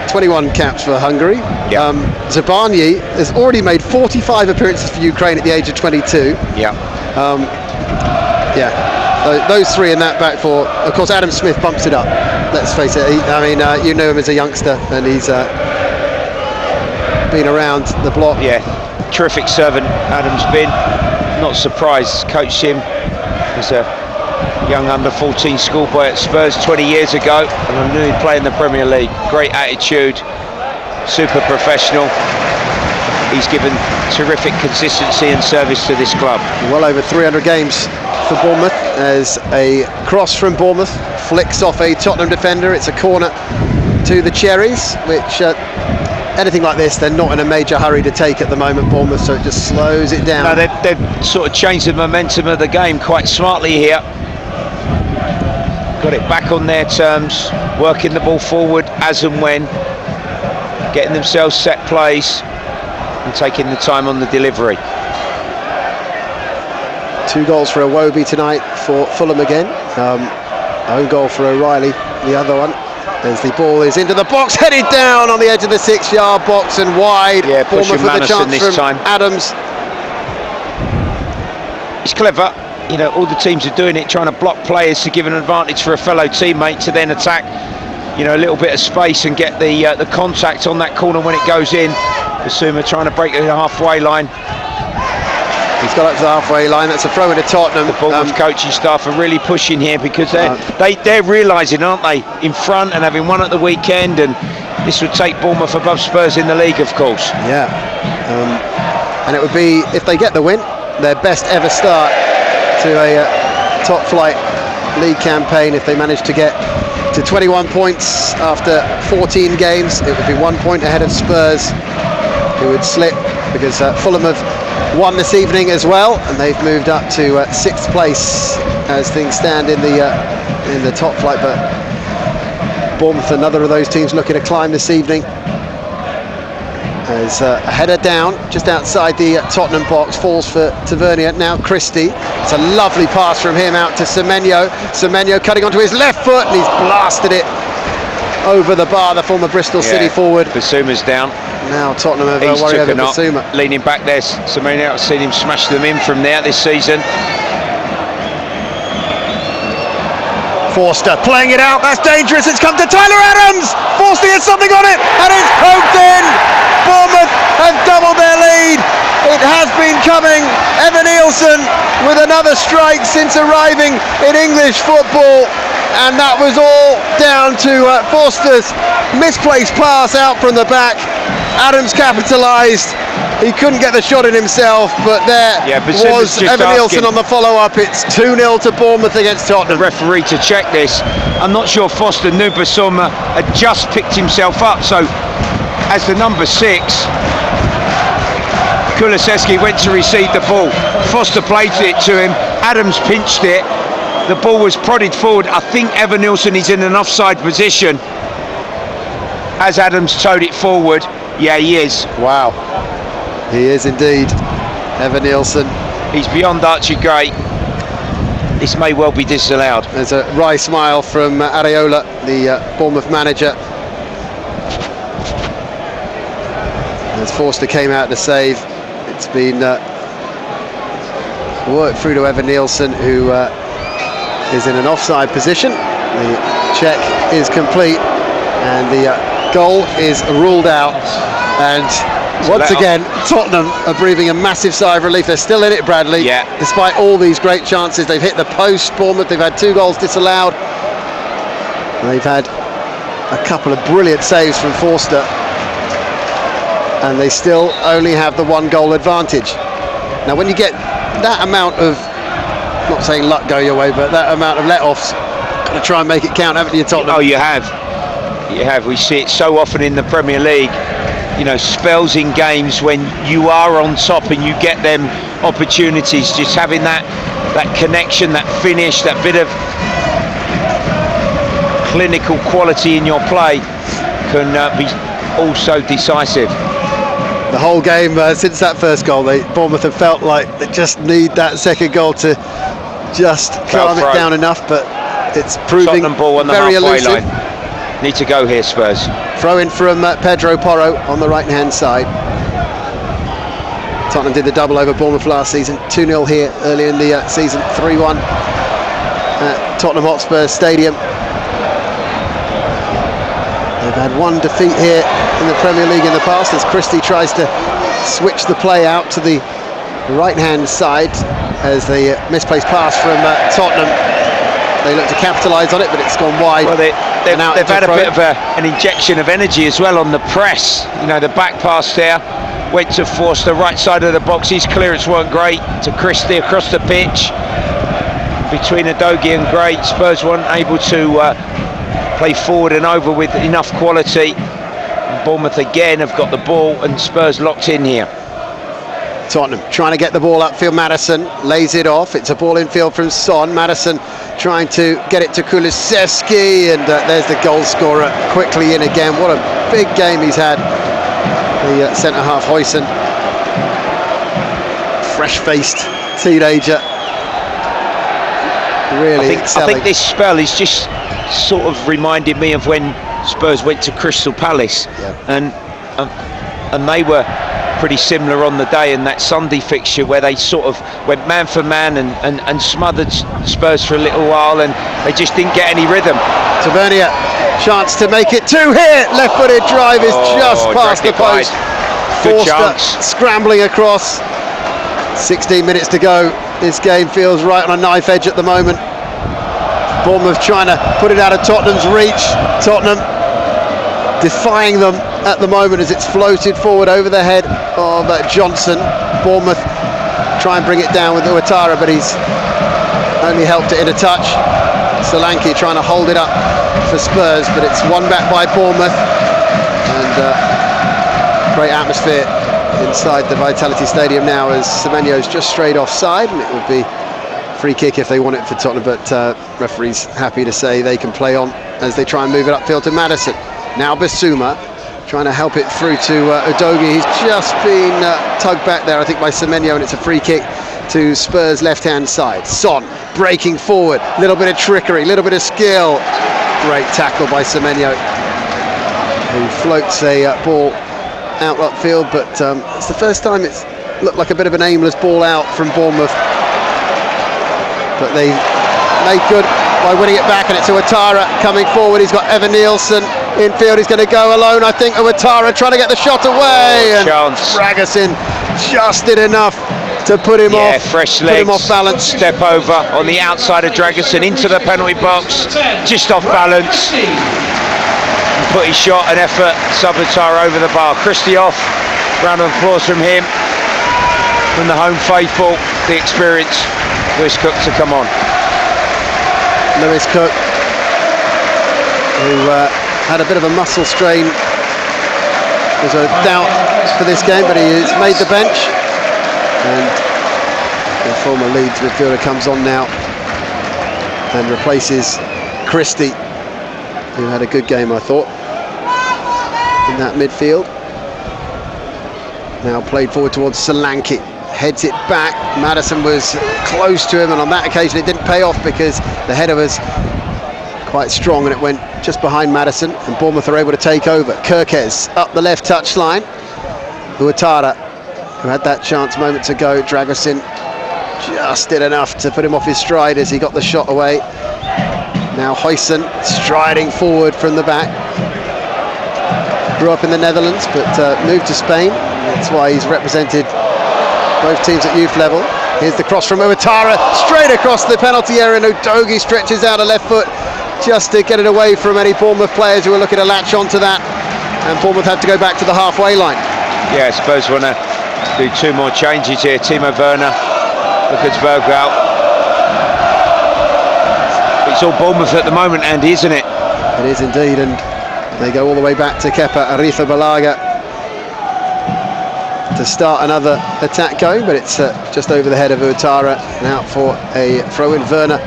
21 caps for Hungary. Zabarnyi has already made 45 appearances for Ukraine at the age of 22. Those three in that back four. Of course, Adam Smith bumps it up. Let's face it. You knew him as a youngster, and he's been around the block.
Terrific servant Adam's been. Not surprised. Coached him as a young under-14 schoolboy at Spurs 20 years ago, and I knew he'd play in the Premier League. Great attitude, super professional. He's given terrific consistency and service to this club.
Well over 300 games for Bournemouth, as a cross from Bournemouth flicks off a Tottenham defender. It's a corner to the Cherries, which anything like this they're not in a major hurry to take at the moment, Bournemouth, so it just slows it down.
No, they've sort of changed the momentum of the game quite smartly here. Got it back on their terms, working the ball forward as and when, getting themselves set plays and taking the time on the delivery.
2 goals for Iwobi tonight for Fulham again. Own goal for O'Reilly, the other one, as the ball is into the box, headed down on the edge of the 6-yard box and wide.
Pushing
Bournemouth with a chance
this
from
time.
Adams.
He's clever. you know, all the teams are doing it, trying to block players to give an advantage for a fellow teammate to then attack, you know, a little bit of space and get the contact on that corner when it goes in. Basuma trying to break the halfway line.
He's got up to the halfway line. That's a throw into Tottenham.
The Bournemouth coaching staff are really pushing here because they're realising, aren't they, in front and having won at the weekend, and this would take Bournemouth above Spurs in the league, of course.
Yeah, and it would be, if they get the win, their best ever start to a top flight league campaign. If they manage to get to 21 points after 14 games, it would be 1 point ahead of Spurs, who would slip because Fulham have won this evening as well, and they've moved up to 6th place as things stand in the top flight. But Bournemouth, another of those teams looking to climb this evening. As a header down just outside the Tottenham box, falls for Tavernier. Now Christie. It's a lovely pass from him out to Semenyo. Semenyo cutting onto his left foot, and he's blasted it over the bar, the former Bristol City forward.
Basuma's down.
Now Tottenham have a worry over Basuma.
Leaning back there, Semenyo, I've seen him smash them in from there this season.
Forster playing it out, that's dangerous, it's come to Tyler Adams! Forster gets something on it, and it's poked in! Bournemouth have doubled their lead. It has been coming. Evan Nielsen with another strike since arriving in English football, and that was all down to Forster's misplaced pass out from the back. Adams capitalised. He couldn't get the shot in himself, but there was Evan Nielsen on the follow-up. It's 2-0 to Bournemouth against Tottenham.
The referee to check this. I'm not sure Foster knew Basuma had just picked himself up, so as the number 6, Kulusevski went to receive the ball. Foster played it to him. Adams pinched it. The ball was prodded forward. I think Evan Nielsen is in an offside position as Adams towed it forward. Yeah, he is.
Wow. He is indeed. Evan Nielsen.
He's beyond Archie Gray. This may well be disallowed.
There's a wry smile from Areola, the Bournemouth manager. As Forster came out to save, it's been worked through to Evan Nielsen, who is in an offside position. The check is complete, and the goal is ruled out. And once again, Tottenham are breathing a massive sigh of relief. They're still in it, Bradley.
Yeah.
Despite all these great chances, they've hit the post. Bournemouth, they've had 2 goals disallowed. They've had a couple of brilliant saves from Forster, and they still only have the 1 goal advantage. Now, when you get that amount of, not saying luck go your way, but that amount of let-offs, got to try and make it count, haven't you, Tottenham?
Oh, you have. You have. We see it so often in the Premier League. You know, spells in games when you are on top and you get them opportunities. Just having that connection, that finish, that bit of clinical quality in your play can be also decisive.
The whole game since that first goal, Bournemouth have felt like they just need that second goal to just calm it down enough, but it's proving
ball on the
very elusive.
Line. Need to go here, Spurs.
Throw in from Pedro Porro on the right-hand side. Tottenham did the double over Bournemouth last season. 2-0 here earlier in the season. 3-1 at Tottenham Hotspur Stadium. They've had 1 defeat here in the Premier League in the past, as Christie tries to switch the play out to the right-hand side as the misplaced pass from Tottenham. They look to capitalise on it, but it's gone wide.
Well, they've had a bit of an injection of energy as well on the press. You know, the back pass there went to Forster, right side of the box. His clearance weren't great. To Christie across the pitch. Between Udogie and Gray, Spurs weren't able to play forward and over with enough quality. And Bournemouth again have got the ball, and Spurs locked in here.
Tottenham trying to get the ball upfield. Maddison lays it off. It's a ball infield from Son. Maddison trying to get it to Kulusevski, and there's the goal scorer quickly in again. What a big game he's had, the centre-half Huijsen. Fresh-faced teenager. Really
I think this spell is just sort of reminded me of when Spurs went to Crystal Palace, and they were pretty similar on the day in that Sunday fixture, where they sort of went man for man and smothered Spurs for a little while, and they just didn't get any rhythm.
Tavernier, chance to make it two here. Left-footed drive is just past the post.
Good
Forster
chance.
scrambling across. 16 minutes to go. This game feels right on a knife edge at the moment. Bournemouth trying to put it out of Tottenham's reach. Tottenham defying them at the moment as it's floated forward over the head of Johnson. Bournemouth try and bring it down with Ouattara, but he's only helped it in a touch. Solanke trying to hold it up for Spurs, but it's won back by Bournemouth. And great atmosphere inside the Vitality Stadium now, as Semenyo's just straight offside, and it would be free kick if they want it for Tottenham, but referee's happy to say they can play on as they try and move it upfield to Maddison. Now Bissouma trying to help it through to Udogie. He's just been tugged back there, I think, by Semenyo, and it's a free kick to Spurs' left-hand side. Son breaking forward, little bit of trickery, little bit of skill. Great tackle by Semenyo, who floats a ball out upfield, but it's the first time it's looked like a bit of an aimless ball out from Bournemouth. But they made good by winning it back, and it's Ouattara coming forward. He's got Evan Nielsen infield. He's going to go alone, I think. Ouattara trying to get the shot away, and Dragusin just did enough to put him off.
Fresh
legs, put him off balance.
Step over on the outside of Dragusin into the penalty box, just off balance. Put his shot and effort, Ouattara over the bar. Christophe, round of applause from him, from the home faithful, the experience. Lewis Cook to come on.
Lewis Cook, who had a bit of a muscle strain. There's a doubt for this game, but he has made the bench. And the former Leeds midfielder comes on now and replaces Christie, who had a good game, I thought, in that midfield. Now played forward towards Solanke. Heads it back. Maddison was close to him, and on that occasion it didn't pay off because the header was quite strong and it went just behind Maddison, and Bournemouth are able to take over. Kirkes up the left touchline. Ouattara, who had that chance moments ago. Dragusin just did enough to put him off his stride as he got the shot away. Now Huijsen striding forward from the back. Grew up in the Netherlands but moved to Spain. That's why he's represented both teams at youth level. Here's the cross from Ouattara, straight across the penalty area, and Udogie stretches out a left foot just to get it away from any Bournemouth players who are looking to latch onto that, and Bournemouth have to go back to the halfway line.
Yeah, I suppose want to do two more changes here. Timo Werner, Lucas Bergwijn. It's all Bournemouth at the moment, Andy, isn't it?
It is indeed, and they go all the way back to Kepa Arrizabalaga to start another attack going, but it's just over the head of Ouattara and out for a throw-in. Werner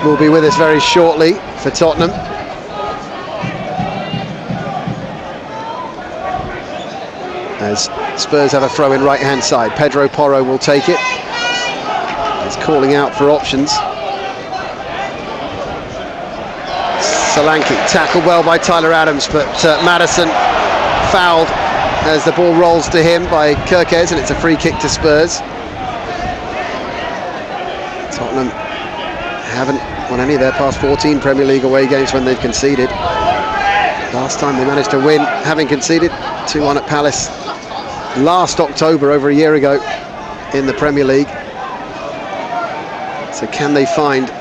will be with us very shortly for Tottenham. As Spurs have a throw-in right-hand side. Pedro Porro will take it. He's calling out for options. Solanke tackled well by Tyler Adams, but Maddison fouled as the ball rolls to him by Kirkes, and it's a free kick to Spurs. Tottenham haven't won any of their past 14 Premier League away games when they've conceded. Last time they managed to win, having conceded 2-1 at Palace last October, over a year ago, in the Premier League. So can they find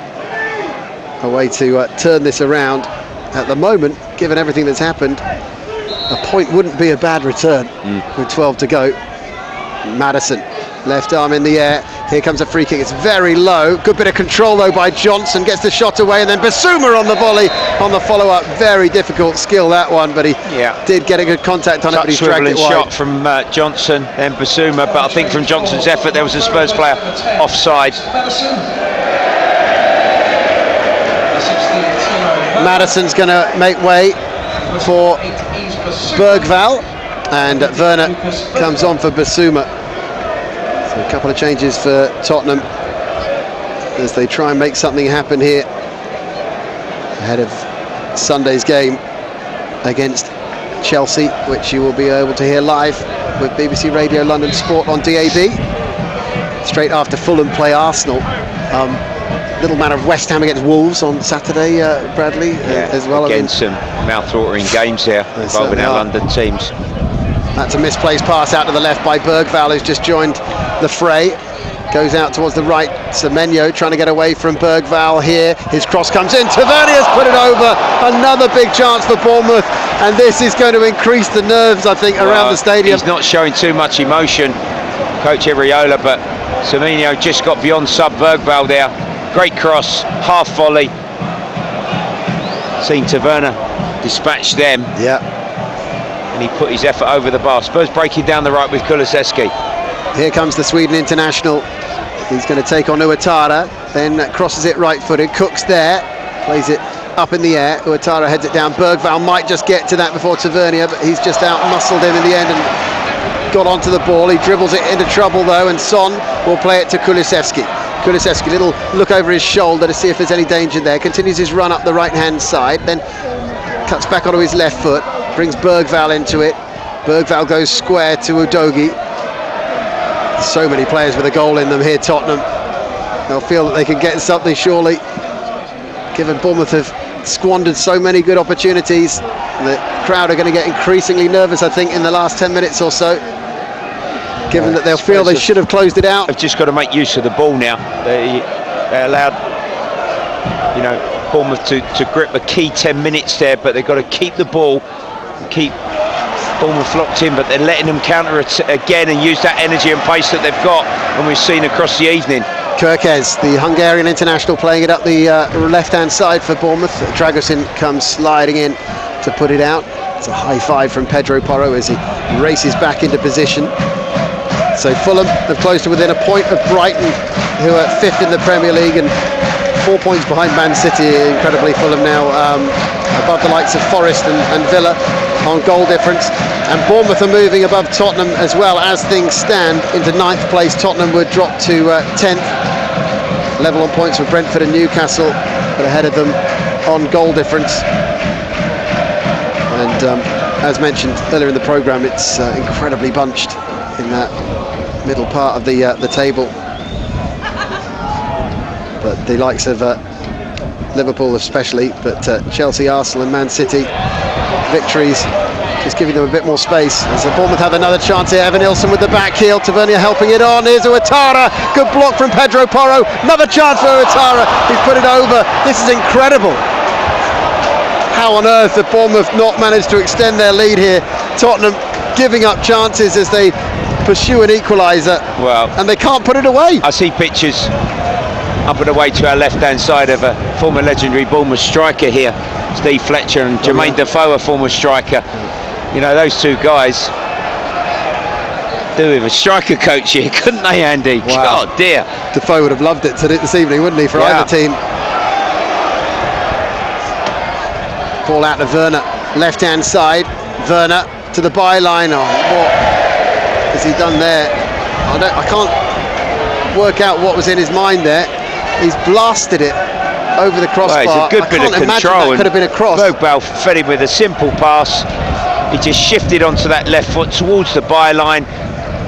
a way to turn this around? At the moment, given everything that's happened, a point wouldn't be a bad return with 12 to go. Maddison, left arm in the air. Here comes a free kick. It's very low. Good bit of control though by Johnson. Gets the shot away, and then Bissouma on the volley on the follow-up. Very difficult skill, that one, but he did get a good contact on it, but he dragged it wide.
Shot from Johnson, then Bissouma, but I think from Johnson's effort there was a Spurs player offside.
Maddison's going to make way for Bergwijn, and Werner comes on for Bissouma. So a couple of changes for Tottenham as they try and make something happen here ahead of Sunday's game against Chelsea, which you will be able to hear live with BBC Radio London Sport on DAB. Straight after Fulham play Arsenal. Little matter of West Ham against Wolves on Saturday, Bradley, as well.
Again, some mouth-watering games here involving our London teams.
That's a misplaced pass out to the left by Bergvall, who's just joined the fray. Goes out towards the right. Semenyo trying to get away from Bergvall here. His cross comes in. Tavernier's put it over. Another big chance for Bournemouth. And this is going to increase the nerves, I think, around the stadium.
He's not showing too much emotion, Coach Iriola, but Semenyo just got beyond sub Bergvall there. Great cross, half volley. Seen Tavernier dispatch them.
Yeah.
And he put his effort over the bar. Spurs breaking down the right with Kulusevski.
Here comes the Sweden international. He's going to take on Ouattara, then crosses it right-footed. Cook's there, plays it up in the air. Ouattara heads it down. Bergvall might just get to that before Tavernier, but he's just out-muscled him in the end and got onto the ball. He dribbles it into trouble though, and Son will play it to Kulusevski. Kulusevski, little look over his shoulder to see if there's any danger there. Continues his run up the right-hand side, then cuts back onto his left foot, brings Bergvall into it. Bergvall goes square to Udogie. So many players with a goal in them here, Tottenham. They'll feel that they can get something surely, given Bournemouth have squandered so many good opportunities. The crowd are going to get increasingly nervous, I think, in the last 10 minutes or so, given that they'll feel they should have closed it out.
They've just got to make use of the ball now. They allowed, Bournemouth to grip a key 10 minutes there, but they've got to keep the ball, keep Bournemouth locked in, but they're letting them counter it again and use that energy and pace that they've got, and we've seen across the evening.
Kerkez, the Hungarian international, playing it up the left-hand side for Bournemouth. Dragusin comes sliding in to put it out. It's a high five from Pedro Porro as he races back into position. So Fulham have closed to within a point of Brighton, who are 5th in the Premier League and 4 points behind Man City. Incredibly, Fulham now above the likes of Forest and Villa on goal difference, and Bournemouth are moving above Tottenham as well. As things stand, into 9th place, Tottenham would drop to 10th, level on points with Brentford and Newcastle, but ahead of them on goal difference. And as mentioned earlier in the programme, it's incredibly bunched in that middle part of the table, but the likes of Liverpool especially, but Chelsea, Arsenal and Man City victories just giving them a bit more space. As Bournemouth have another chance here. Evan Nilsson with the back heel, Tavernier helping it on. Here's Ouattara, good block from Pedro Porro, another chance for Ouattara, he's put it over. This is incredible. How on earth have Bournemouth not managed to extend their lead here? Tottenham giving up chances as they pursue an equaliser, and they can't put it away.
I see pictures up and away to our left-hand side of a former legendary Bournemouth striker here, Steve Fletcher, and Jermaine Defoe, a former striker. Those two guys do with a striker coach here, couldn't they, Andy?
Wow.
God dear.
Defoe would have loved it this evening, wouldn't he, for either team? Ball out to Werner, left-hand side. Werner to the byline. Oh, what has he done there? I can't work out what was in his mind there. He's blasted it over the crossbar.
It's a good bit of control.
That could have been a cross.
Bergvall fed him with a simple pass. He just shifted onto that left foot towards the byline,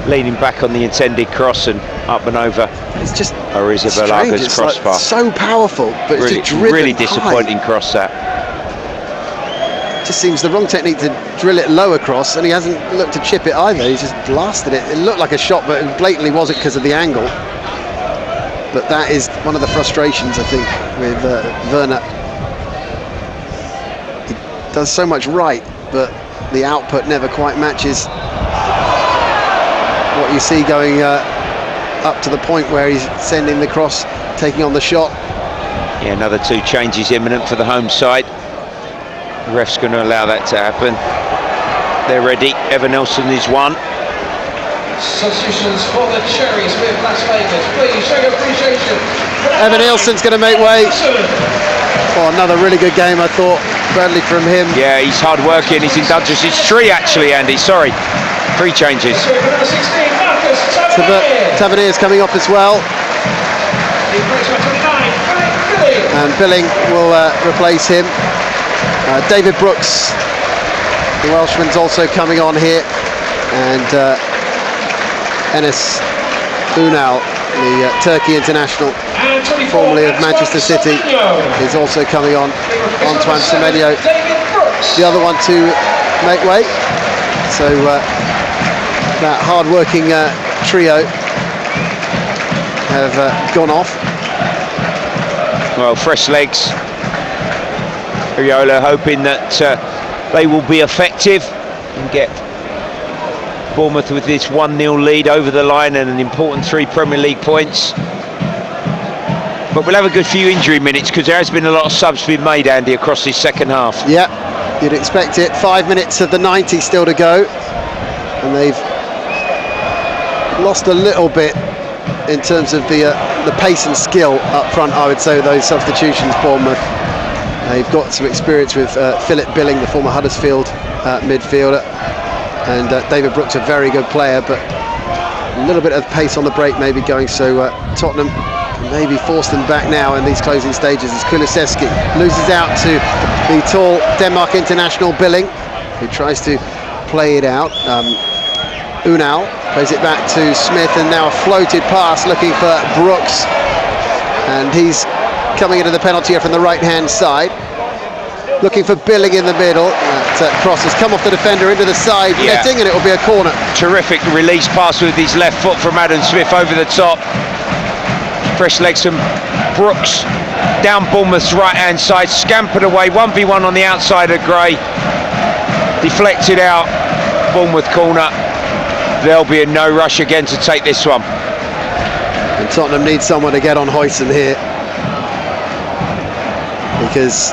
leaning back on the intended cross and up and over.
It's just
Arrizabalaga's crossbar.
So powerful, but
really,
it's just driven
really disappointing cross that.
Just seems the wrong technique to drill it low across, and he hasn't looked to chip it either. He's just blasted it. It looked like a shot, but it blatantly wasn't because of the angle. But that is one of the frustrations, I think, with Werner. He does so much right, but the output never quite matches what you see going up to the point where he's sending the cross, taking on the shot.
Yeah, another 2 changes imminent for the home side. The ref's going to allow that to happen. They're ready. Evan Nilsson is one.
Substitutions for the Cherries with Las Vegas. Please show your appreciation.
Evan Nilsson's going to make way. Oh, another really good game, I thought, Bradley, from him.
Yeah, he's hard working. He's indulgent. It's 3 actually, Andy. Sorry, 3 changes.
Tavernier's coming off as well. And Billing will replace him. David Brooks, the Welshman's also coming on here. And Enes Ünal, the Turkey international, formerly of Manchester City, is also coming on. Antoine Semenyo, the other one to make way. So that hard-working trio have gone off.
Well, fresh legs. Riola hoping that they will be effective and get Bournemouth with this 1-0 lead over the line and an important 3 Premier League points. But we'll have a good few injury minutes because there has been a lot of subs been made, Andy, across this second half.
Yeah, you'd expect it. 5 minutes of the 90 still to go, and they've lost a little bit in terms of the pace and skill up front, I would say, those substitutions, Bournemouth. They've got some experience with Philip Billing, the former Huddersfield midfielder, and David Brooks, a very good player, but a little bit of pace on the break maybe going, so Tottenham can maybe force them back now in these closing stages as Kulusevski loses out to the tall Denmark international Billing, who tries to play it out. Ünal plays it back to Smith, and now a floated pass looking for Brooks, and he's coming into the penalty area from the right hand side, looking for Billing in the middle. That cross has come off the defender into the side netting, and it will be a corner.
Terrific release pass with his left foot from Adam Smith over the top. Fresh legs from Brooks down Bournemouth's right hand side, scampered away, 1v1 on the outside of Gray, deflected out. Bournemouth corner. There'll be a no rush again to take this one.
And Tottenham need someone to get on Huijsen here, because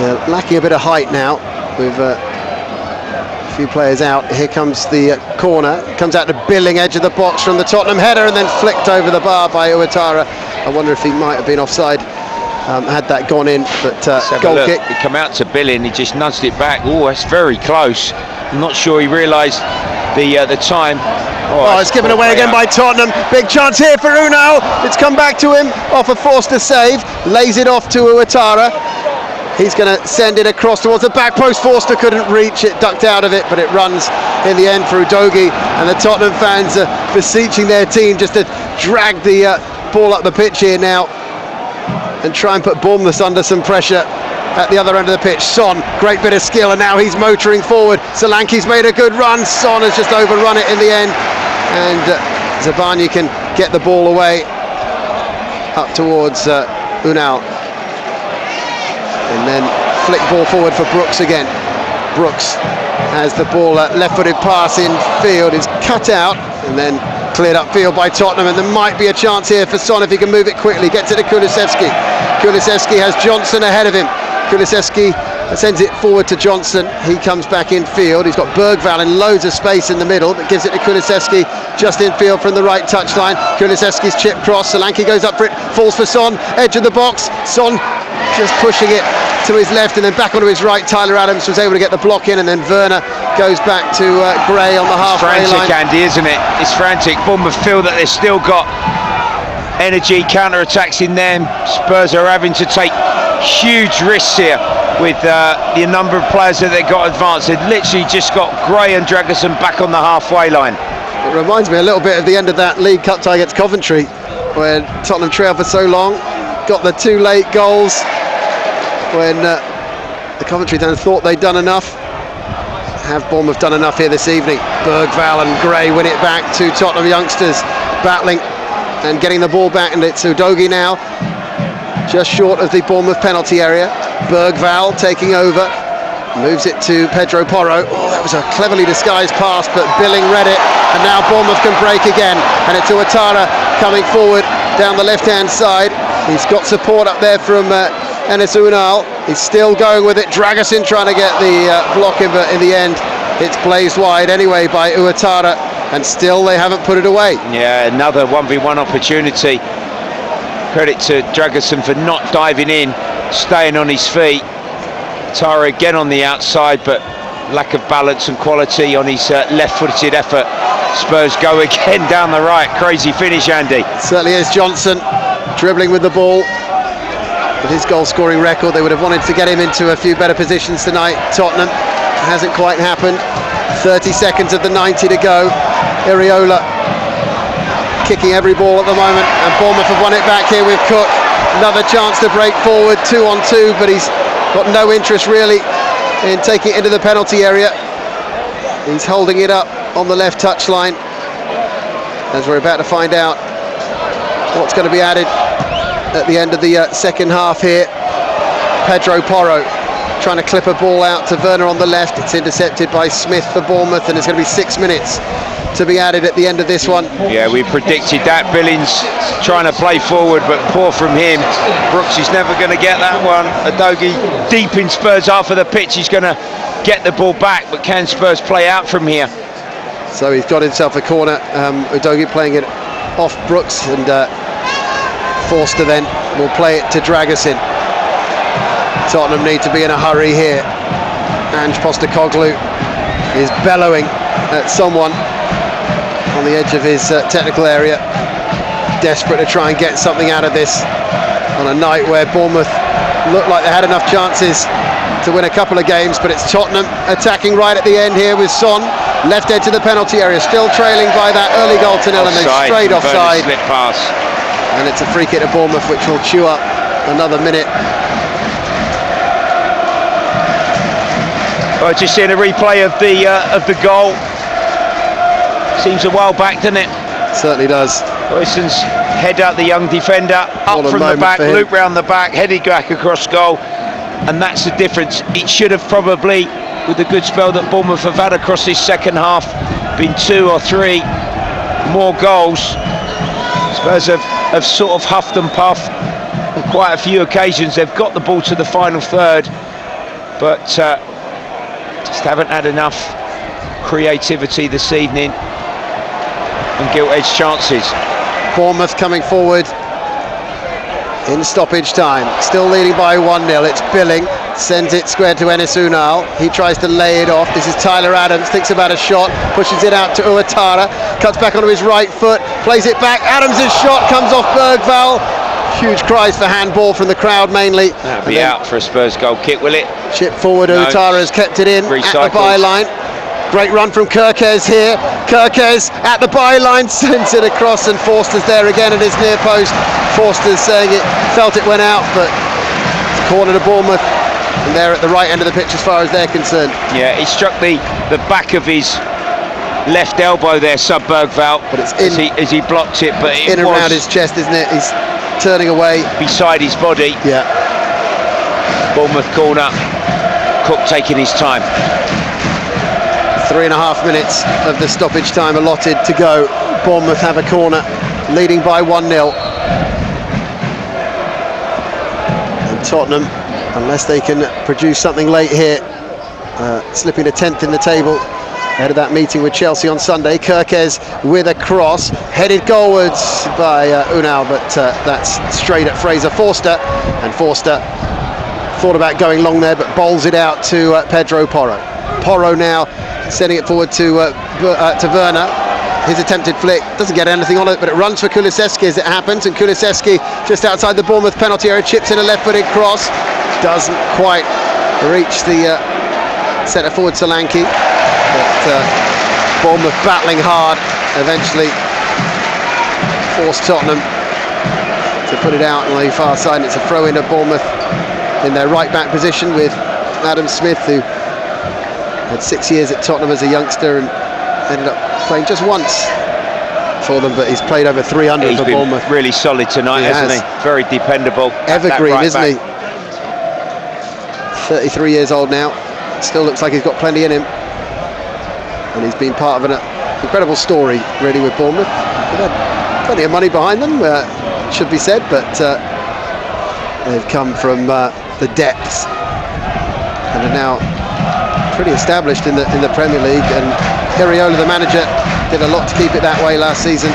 they're lacking a bit of height now with a few players out. Here comes the corner, comes out to Billing, edge of the box from the Tottenham header, and then flicked over the bar by Ouattara. I wonder if he might have been offside had that gone in, but goal kick.
He come out to Billing, he just nudged it back. Oh, that's very close. I'm not sure he realised the time.
Oh, it's given away again by Tottenham. Big chance here for Ünal. It's come back to him off a Forster save. Lays it off to Ouattara. He's going to send it across towards the back post. Forster couldn't reach it, ducked out of it, but it runs in the end for Udogie. And the Tottenham fans are beseeching their team just to drag the ball up the pitch here now and try and put Bournemouth under some pressure at the other end of the pitch. Son, great bit of skill, and now he's motoring forward. Solanke's made a good run. Son has just overrun it in the end, and Zabarnyi can get the ball away up towards Ünal, and then flick ball forward for Brooks again. Brooks has the ball, left-footed pass in field is cut out and then cleared upfield by Tottenham, and there might be a chance here for Son if he can move it quickly. Gets it to Kulusevski. Kulusevski has Johnson ahead of him. Kulusevski sends it forward to Johnson. He comes back in field. He's got Bergvall in loads of space in the middle, but gives it to Kulusevski just in field from the right touchline. Kulusevski's chip cross. Solanke goes up for it, falls for Son, edge of the box. Son just pushing it to his left and then back onto his right. Tyler Adams was able to get the block in, and then Werner goes back to Gray on the halfway line.
It's frantic, Andy, isn't it? It's frantic. Bournemouth feel that they've still got energy, counter-attacks in them. Spurs are having to take huge risks here with the number of players that they've got advanced. They've literally just got Gray and Dragerson back on the halfway line.
It reminds me a little bit of the end of that League Cup tie against Coventry, where Tottenham trailed for so long, got the 2 late goals when the Coventry fans thought they'd done enough. Have Bournemouth done enough here this evening? Bergvall and Gray win it back to Tottenham youngsters, battling and getting the ball back, and it's Udogie now, just short of the Bournemouth penalty area. Bergvall taking over, moves it to Pedro Porro. Oh, that was a cleverly disguised pass, but Billing read it, and now Bournemouth can break again, and it's Ouattara coming forward down the left-hand side. He's got support up there from Enes Ünal. He's still going with it. Dragerson trying to get the block in, but in the end it's blazed wide anyway by Ouattara, and still they haven't put it away.
Yeah, another 1v1 opportunity. Credit to Dragerson for not diving in, staying on his feet. Tara again on the outside, but lack of balance and quality on his left-footed effort. Spurs go again down the right. Crazy finish, Andy.
Certainly is. Johnson dribbling with the ball. With his goal-scoring record, they would have wanted to get him into a few better positions tonight. Tottenham, hasn't quite happened. 30 seconds of the 90 to go. Iriola kicking every ball at the moment, and Bournemouth have won it back here with Cook. Another chance to break forward, 2-on-2, but he's got no interest really in taking it into the penalty area. He's holding it up on the left touchline, as we're about to find out what's going to be added at the end of the second half here. Pedro Porro trying to clip a ball out to Werner on the left. It's intercepted by Smith for Bournemouth, and it's going to be 6 minutes to be added at the end of this one.
Yeah, we predicted that. Billings trying to play forward, but poor from him. Brooks is never going to get that one. Udogie deep in Spurs half of the pitch. He's going to get the ball back, but can Spurs play out from here?
So he's got himself a corner. Udogie playing it off Brooks, and Forster then will play it to drag us in. Tottenham need to be in a hurry here. Ange Postecoglou is bellowing at someone on the edge of his technical area, desperate to try and get something out of this on a night where Bournemouth looked like they had enough chances to win a couple of games. But it's Tottenham attacking right at the end here with Son, left edge of the penalty area, still trailing by that early goal to nil, and they're straight offside.
Slip pass.
And it's a free kick to Bournemouth, which will chew up another minute.
Well, just seeing a replay of the goal. Seems a while back, doesn't it?
Certainly does.
Royston's head out the young defender, up from the back, loop round the back, headed back across goal, and that's the difference. It should have probably, with the good spell that Bournemouth have had across this second half, been 2 or 3 more goals. Spurs have sort of huffed and puffed on quite a few occasions. They've got the ball to the final third, but just haven't had enough creativity this evening and gilt-edged chances.
Bournemouth coming forward in stoppage time, still leading by 1-0. It's Billing, sends it square to Enes Ünal. He tries to lay it off. This is Tyler Adams, thinks about a shot, pushes it out to Ouattara, cuts back onto his right foot, plays it back. Adams' shot comes off Bergvall. Huge cries for handball from the crowd mainly.
That'll be out for a Spurs goal kick, will it?
Chip forward,
No.
Ouattara has kept it in
Recycled.
at the byline. Great run from Kirkes here. Kirkes at the byline, sends it across, and Forster's there again at his near post. Forster's saying it felt it went out, but it's a corner to Bournemouth, and they're at the right end of the pitch as far as they're concerned.
Yeah, he struck the back of his left elbow there, Bergvall,
But it's in,
as he blocked it, but it
in and
was
around his chest, isn't it? He's turning away.
beside his body.
Yeah.
Bournemouth corner. Cook taking his time.
3.5 minutes of the stoppage time allotted to go. Bournemouth have a corner, leading by 1-0. And Tottenham, unless they can produce something late here, slipping to 10th in the table ahead of that meeting with Chelsea on Sunday. Kirkes with a cross, headed goalwards by Ünal, but that's straight at Fraser Forster, and Forster thought about going long there, but bowls it out to Pedro Porro. Porro now sending it forward to Werner. His attempted flick doesn't get anything on it, but it runs for Kulusevski as it happens, and Kulusevski just outside the Bournemouth penalty area chips in a left-footed cross, doesn't quite reach the centre forward Solanke, but Bournemouth battling hard, eventually forced Tottenham to put it out on the far side, and it's a throw in of Bournemouth in their right back position with Adam Smith, who had 6 years at Tottenham as a youngster and ended up playing just once for them, but he's played over 300 for Bournemouth.
Been really solid tonight, hasn't he? Very dependable.
Evergreen,
right
isn't he? 33 years old now. Still looks like he's got plenty in him. And he's been part of an incredible story, really, with Bournemouth. They've had plenty of money behind them, should be said, but they've come from the depths and are now pretty established in the Premier League. And Iriola, the manager, did a lot to keep it that way last season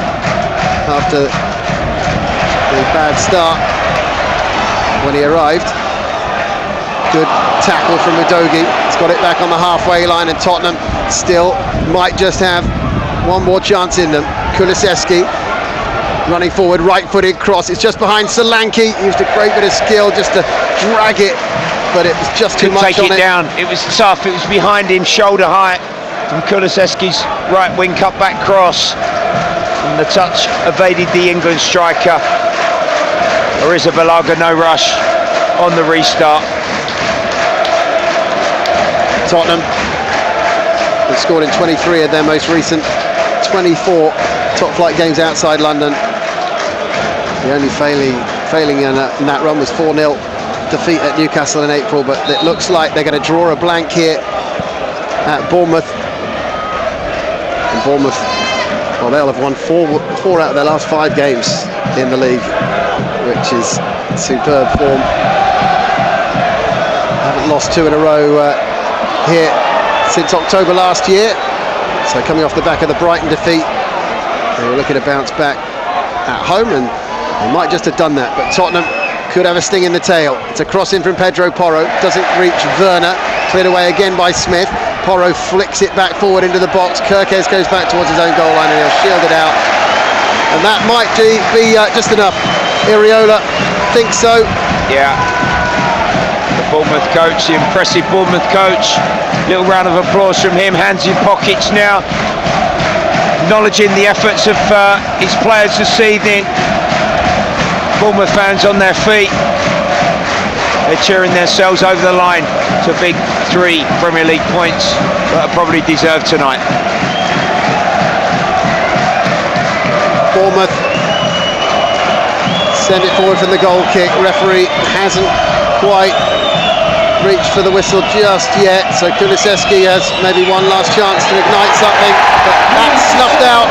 after the bad start when he arrived. Good tackle from Udogie. He's got it back on the halfway line, and Tottenham still might just have one more chance in them. Kulusevski running forward, right-footed cross. It's just behind Solanke. Used a great bit of skill just to drag it, but it was just too much on it.
Take it down. It was tough. It was behind him, shoulder height. from Kulusevski's right wing cut back cross. And the touch evaded the England striker. Arrizabalaga, no rush on the restart.
Tottenham have scored in 23 of their most recent 24 top flight games outside London. The only failing in that run was 4-0 defeat at Newcastle in April, but it looks like they're going to draw a blank here at Bournemouth. And Bournemouth, well, they'll have won four out of their last 5 games in the league, which is superb form. Haven't lost 2 in a row here since October last year. So coming off the back of the Brighton defeat, they were looking to bounce back at home, and they might just have done that, but Tottenham could have a sting in the tail. It's a cross in from Pedro Porro, doesn't reach Werner, cleared away again by Smith. Porro flicks it back forward into the box. Kirkes goes back towards his own goal line and he'll shield it out. And that might be just enough. Iriola thinks so.
Yeah. The Bournemouth coach, the impressive Bournemouth coach. Little round of applause from him. Hands in pockets now. Acknowledging the efforts of his players this evening. Bournemouth fans on their feet. They're cheering themselves over the line to big 3 Premier League points that are probably deserved tonight.
Bournemouth send it forward from the goal kick. Referee hasn't quite reached for the whistle just yet, so Kulusevski has maybe one last chance to ignite something, but that's snuffed out,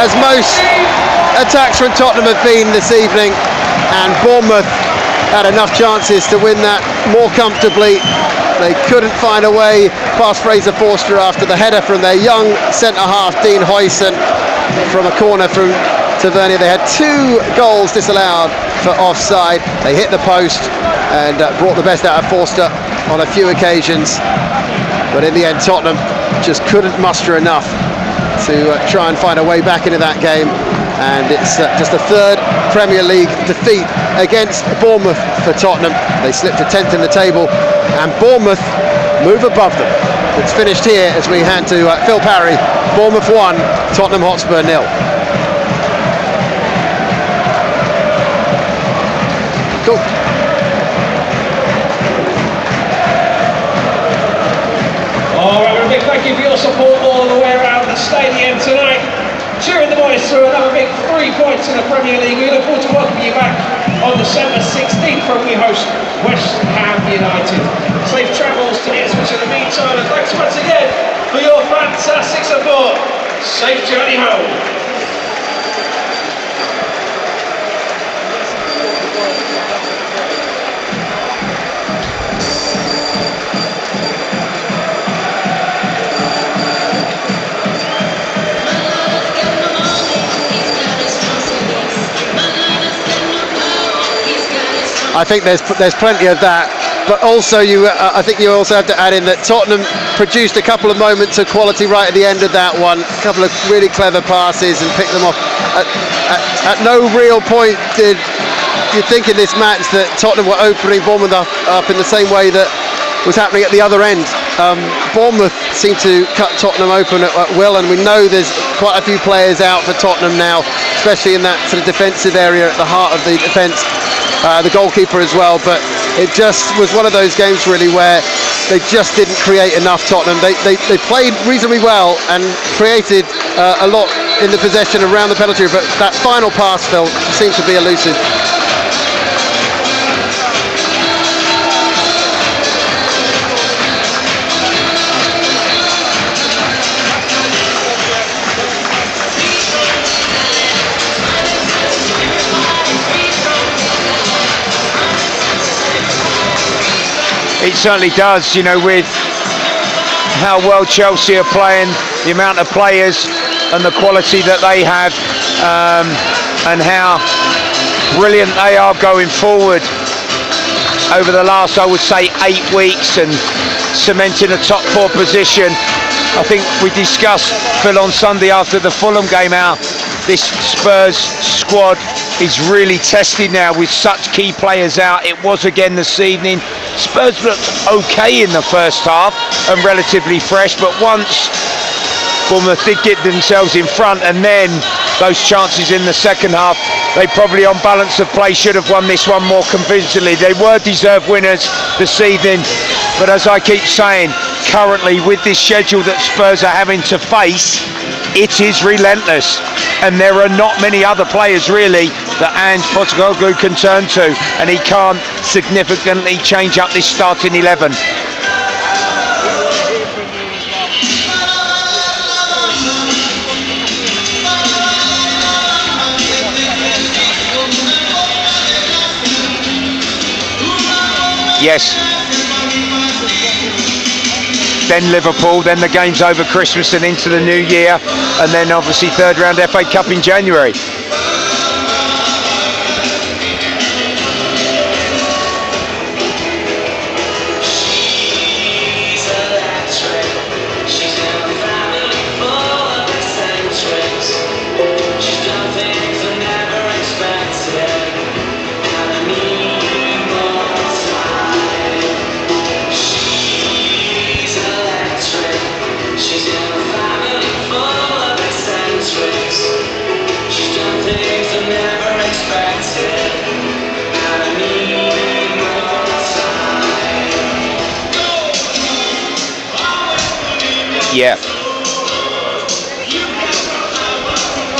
as most attacks from Tottenham have been this evening, and Bournemouth had enough chances to win that more comfortably. They couldn't find a way past Fraser Forster after the header from their young centre-half Dean Huijsen from a corner from Tavernier. They had 2 goals disallowed for offside. They hit the post and brought the best out of Forster on a few occasions, but in the end Tottenham just couldn't muster enough to try and find a way back into that game. And it's just the 3rd Premier League defeat against Bournemouth for Tottenham. They slipped to 10th in the table, and Bournemouth move above them. It's finished here as we hand to Phil Parry. Bournemouth 1, Tottenham Hotspur 0. Cool.
All right, a big thank you for your support all the way around the stadium tonight. Cheering the boys through another big 3 points in the Premier League. We look forward to welcoming you back on December 16th when we host West Ham United. Safe travels to Ipswich in the meantime, and thanks once again for your fantastic support. Safe journey home.
I think there's plenty of that, but also I think you also have to add in that Tottenham produced a couple of moments of quality right at the end of that one, a couple of really clever passes and picked them off. At no real point did you think in this match that Tottenham were opening Bournemouth up in the same way that was happening at the other end. Bournemouth seemed to cut Tottenham open at will, and we know there's quite a few players out for Tottenham now, especially in that sort of defensive area at the heart of the defence. The goalkeeper as well, but it just was one of those games really where they just didn't create enough. Tottenham, they played reasonably well and created a lot in the possession around the penalty, but that final pass, Phil, seemed to be elusive.
It certainly does, you know, with how well Chelsea are playing, the amount of players and the quality that they have, and how brilliant they are going forward over the last, I would say, 8 weeks, and cementing a top 4 position. I think we discussed, Phil, on Sunday after the Fulham game, how this Spurs squad is really tested now with such key players out. It was again this evening. Spurs looked okay in the first half and relatively fresh, but once Bournemouth did get themselves in front, and then those chances in the second half, they probably on balance of play should have won this one more convincingly. They were deserved winners this evening, but as I keep saying, currently with this schedule that Spurs are having to face, it is relentless, and there are not many other players really that Ange Postecoglou can turn to, and he can't significantly change up this starting 11. Yes. Then Liverpool, then the game's over Christmas and into the new year, and then obviously third round FA Cup in January.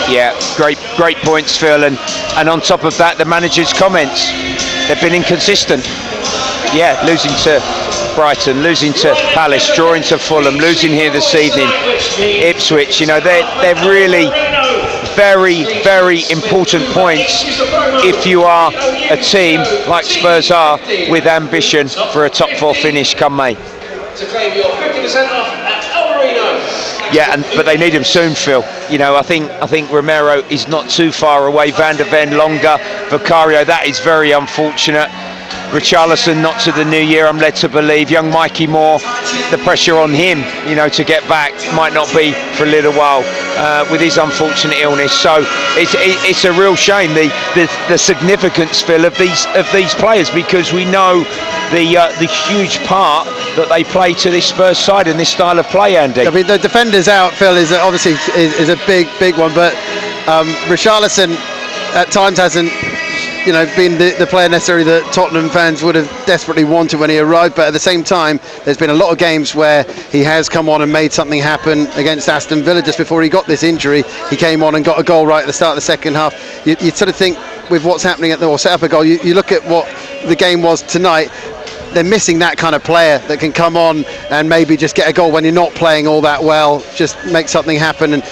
Yeah, great points, Phil, and on top of that, the manager's comments. They've been inconsistent. Yeah, losing to Brighton, losing to Palace, drawing to Fulham, losing here this evening, Ipswich. You know, they're really very important points if you are a team like Spurs are with ambition for a top 4 finish come May.
To claim your 50% off at El Marino.
Yeah, but they need him soon, Phil. You know, I think Romero is not too far away. Van der Ven longer. Vicario, that is very unfortunate. Richarlison not to the new year, I'm led to believe. Young Mikey Moore, the pressure on him, you know, to get back might not be for a little while with his unfortunate illness. So it's a real shame the significance, Phil, of these players, because we know the huge part that they play to this Spurs side and this style of play, Andy.
I mean, the defenders out, Phil, is obviously is a big one, but Richarlison at times hasn't, you know, been the player necessarily that Tottenham fans would have desperately wanted when he arrived, but at the same time there's been a lot of games where he has come on and made something happen. Against Aston Villa just before he got this injury, he came on and got a goal right at the start of the second half. You sort of think with what's happening or set up a goal, you look at what the game was tonight. They're missing that kind of player that can come on and maybe just get a goal when you're not playing all that well, just make something happen. And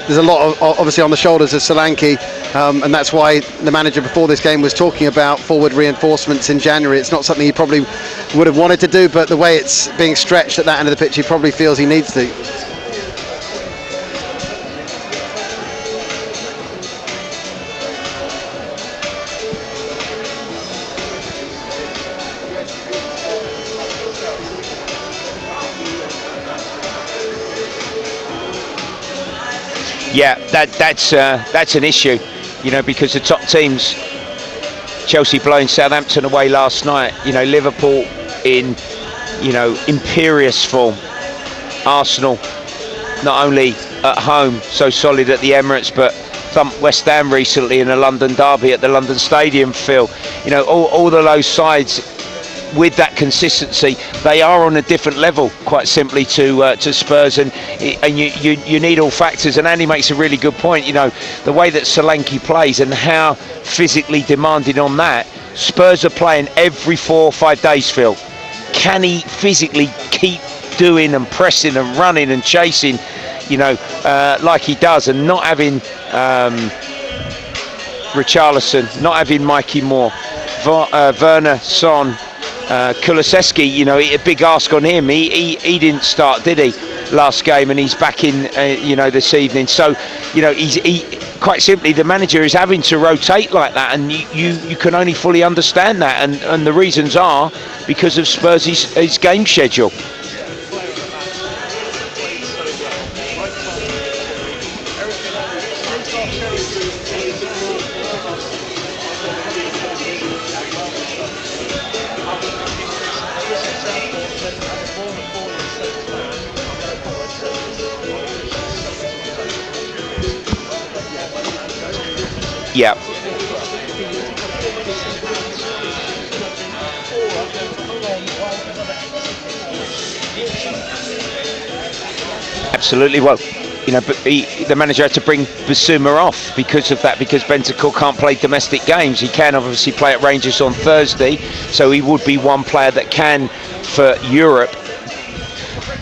there's a lot of, obviously on the shoulders of Solanke, and that's why the manager before this game was talking about forward reinforcements in January. It's not something he probably would have wanted to do, but the way it's being stretched at that end of the pitch, he probably feels he needs to.
Yeah, that's an issue, you know, because the top teams, Chelsea blowing Southampton away last night, you know, Liverpool in, you know, imperious form, Arsenal not only at home so solid at the Emirates, but thumped West Ham recently in a London derby at the London Stadium, Phil. You know, all of those sides with that consistency, they are on a different level, quite simply, to Spurs, and you need all factors. And Andy makes a really good point. You know, the way that Solanke plays and how physically demanding on that. Spurs are playing every 4 or 5 days, Phil. Can he physically keep doing and pressing and running and chasing, you know, like he does, and not having Richarlison, not having Mikey Moore, Werner, Son, Kulusevski, you know, a big ask on him. He didn't start, did he, last game, and he's back in, you know, this evening. So, you know, he quite simply, the manager is having to rotate like that, and you can only fully understand that, and the reasons are because of Spurs' his game schedule. Yeah. Absolutely. Well, you know, but the manager had to bring Basuma off because of that, because Bentancur can't play domestic games. He can obviously play at Rangers on Thursday, so he would be one player that can for Europe.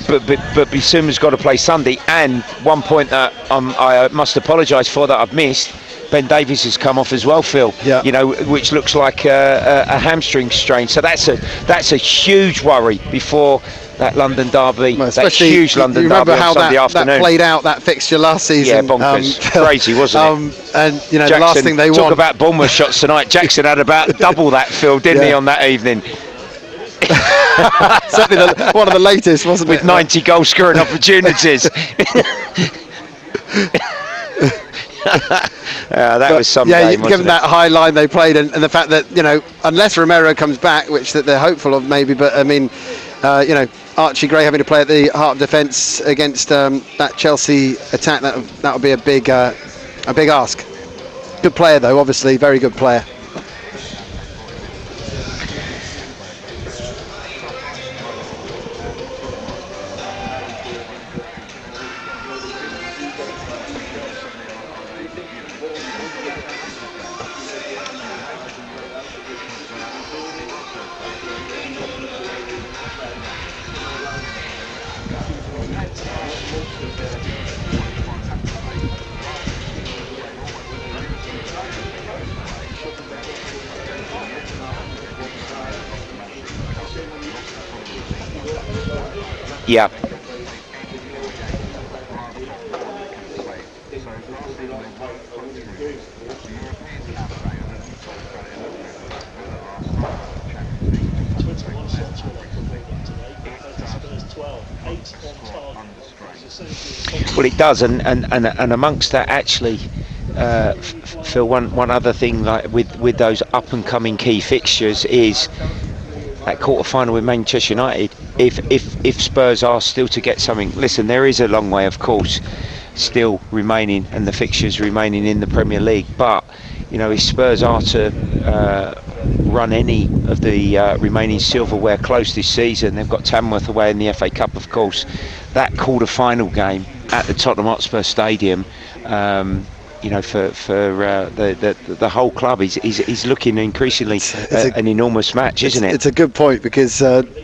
But Basuma's got to play Sunday. And one point that I must apologise for that I've missed. Ben Davies has come off as well, Phil.
Yeah.
You know, which looks like a hamstring strain. So that's a huge worry before that London derby.
Well,
that huge London derby on Sunday afternoon.
That played out, that fixture last season.
Yeah, bonkers. Crazy, wasn't it?
And you know,
Jackson,
the last thing they
talk
want.
about Bournemouth shots tonight. Jackson had about double that, Phil, didn't he, on that evening?
Certainly one of the latest, wasn't
it? With 90 goal scoring opportunities. That was some game, wasn't
given
it?
that high line they played, and the fact that, you know, unless Romero comes back, which that they're hopeful of maybe, but I mean, you know, Archie Gray having to play at the heart of defence against that Chelsea attack, that would be a big ask. Good player though, obviously, very good player.
Yeah. Well, it does, and amongst that, actually, Phil, one other thing, like with those up and coming key fixtures, is that quarter final with Manchester United. If Spurs are still to get something, listen, there is a long way, of course, still remaining, and the fixtures remaining in the Premier League. But you know, if Spurs are to run any of the remaining silverware close this season, they've got Tamworth away in the FA Cup, of course. That quarter final game at the Tottenham Hotspur Stadium, you know, for the whole club is looking increasingly an enormous match, isn't it?
It's a good point, because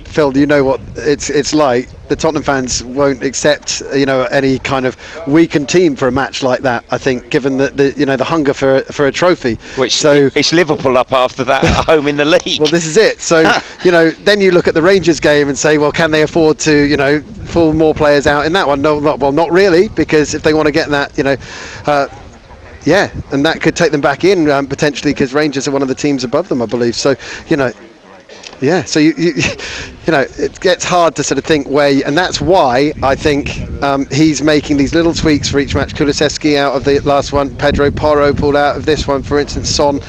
Phil, you know what it's like. The Tottenham fans won't accept, you know, any kind of weakened team for a match like that. I think, given the you know, the hunger for a trophy.
Which, so it's Liverpool up after that at home in the league.
Well, this is it. So you know, then you look at the Rangers game and say, well, can they afford to, you know, pull more players out in that one? No, not really, because if they want to get that, you know. Yeah, and that could take them back in potentially, because Rangers are one of the teams above them, I believe. So, you know, yeah. So you know, it gets hard to sort of think where, and that's why I think he's making these little tweaks for each match. Kulusevski out of the last one, Pedro Porro pulled out of this one, for instance, Son,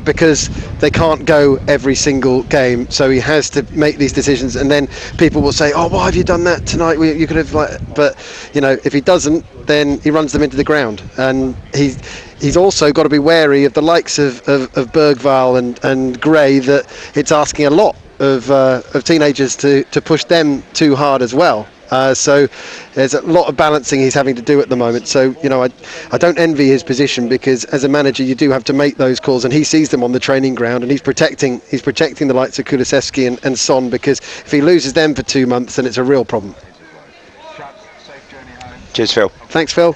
because they can't go every single game. So he has to make these decisions, and then people will say, "Oh, why have you done that tonight? You could have," but you know, if he doesn't, then he runs them into the ground, and he's also got to be wary of the likes of Bergvall and Gray, that it's asking a lot of teenagers to push them too hard as well. So there's a lot of balancing he's having to do at the moment. So, you know, I don't envy his position, because as a manager you do have to make those calls, and he sees them on the training ground, and he's protecting the likes of Kulusevski and Son, because if he loses them for 2 months, then it's a real problem.
Cheers, Phil.
Thanks, Phil.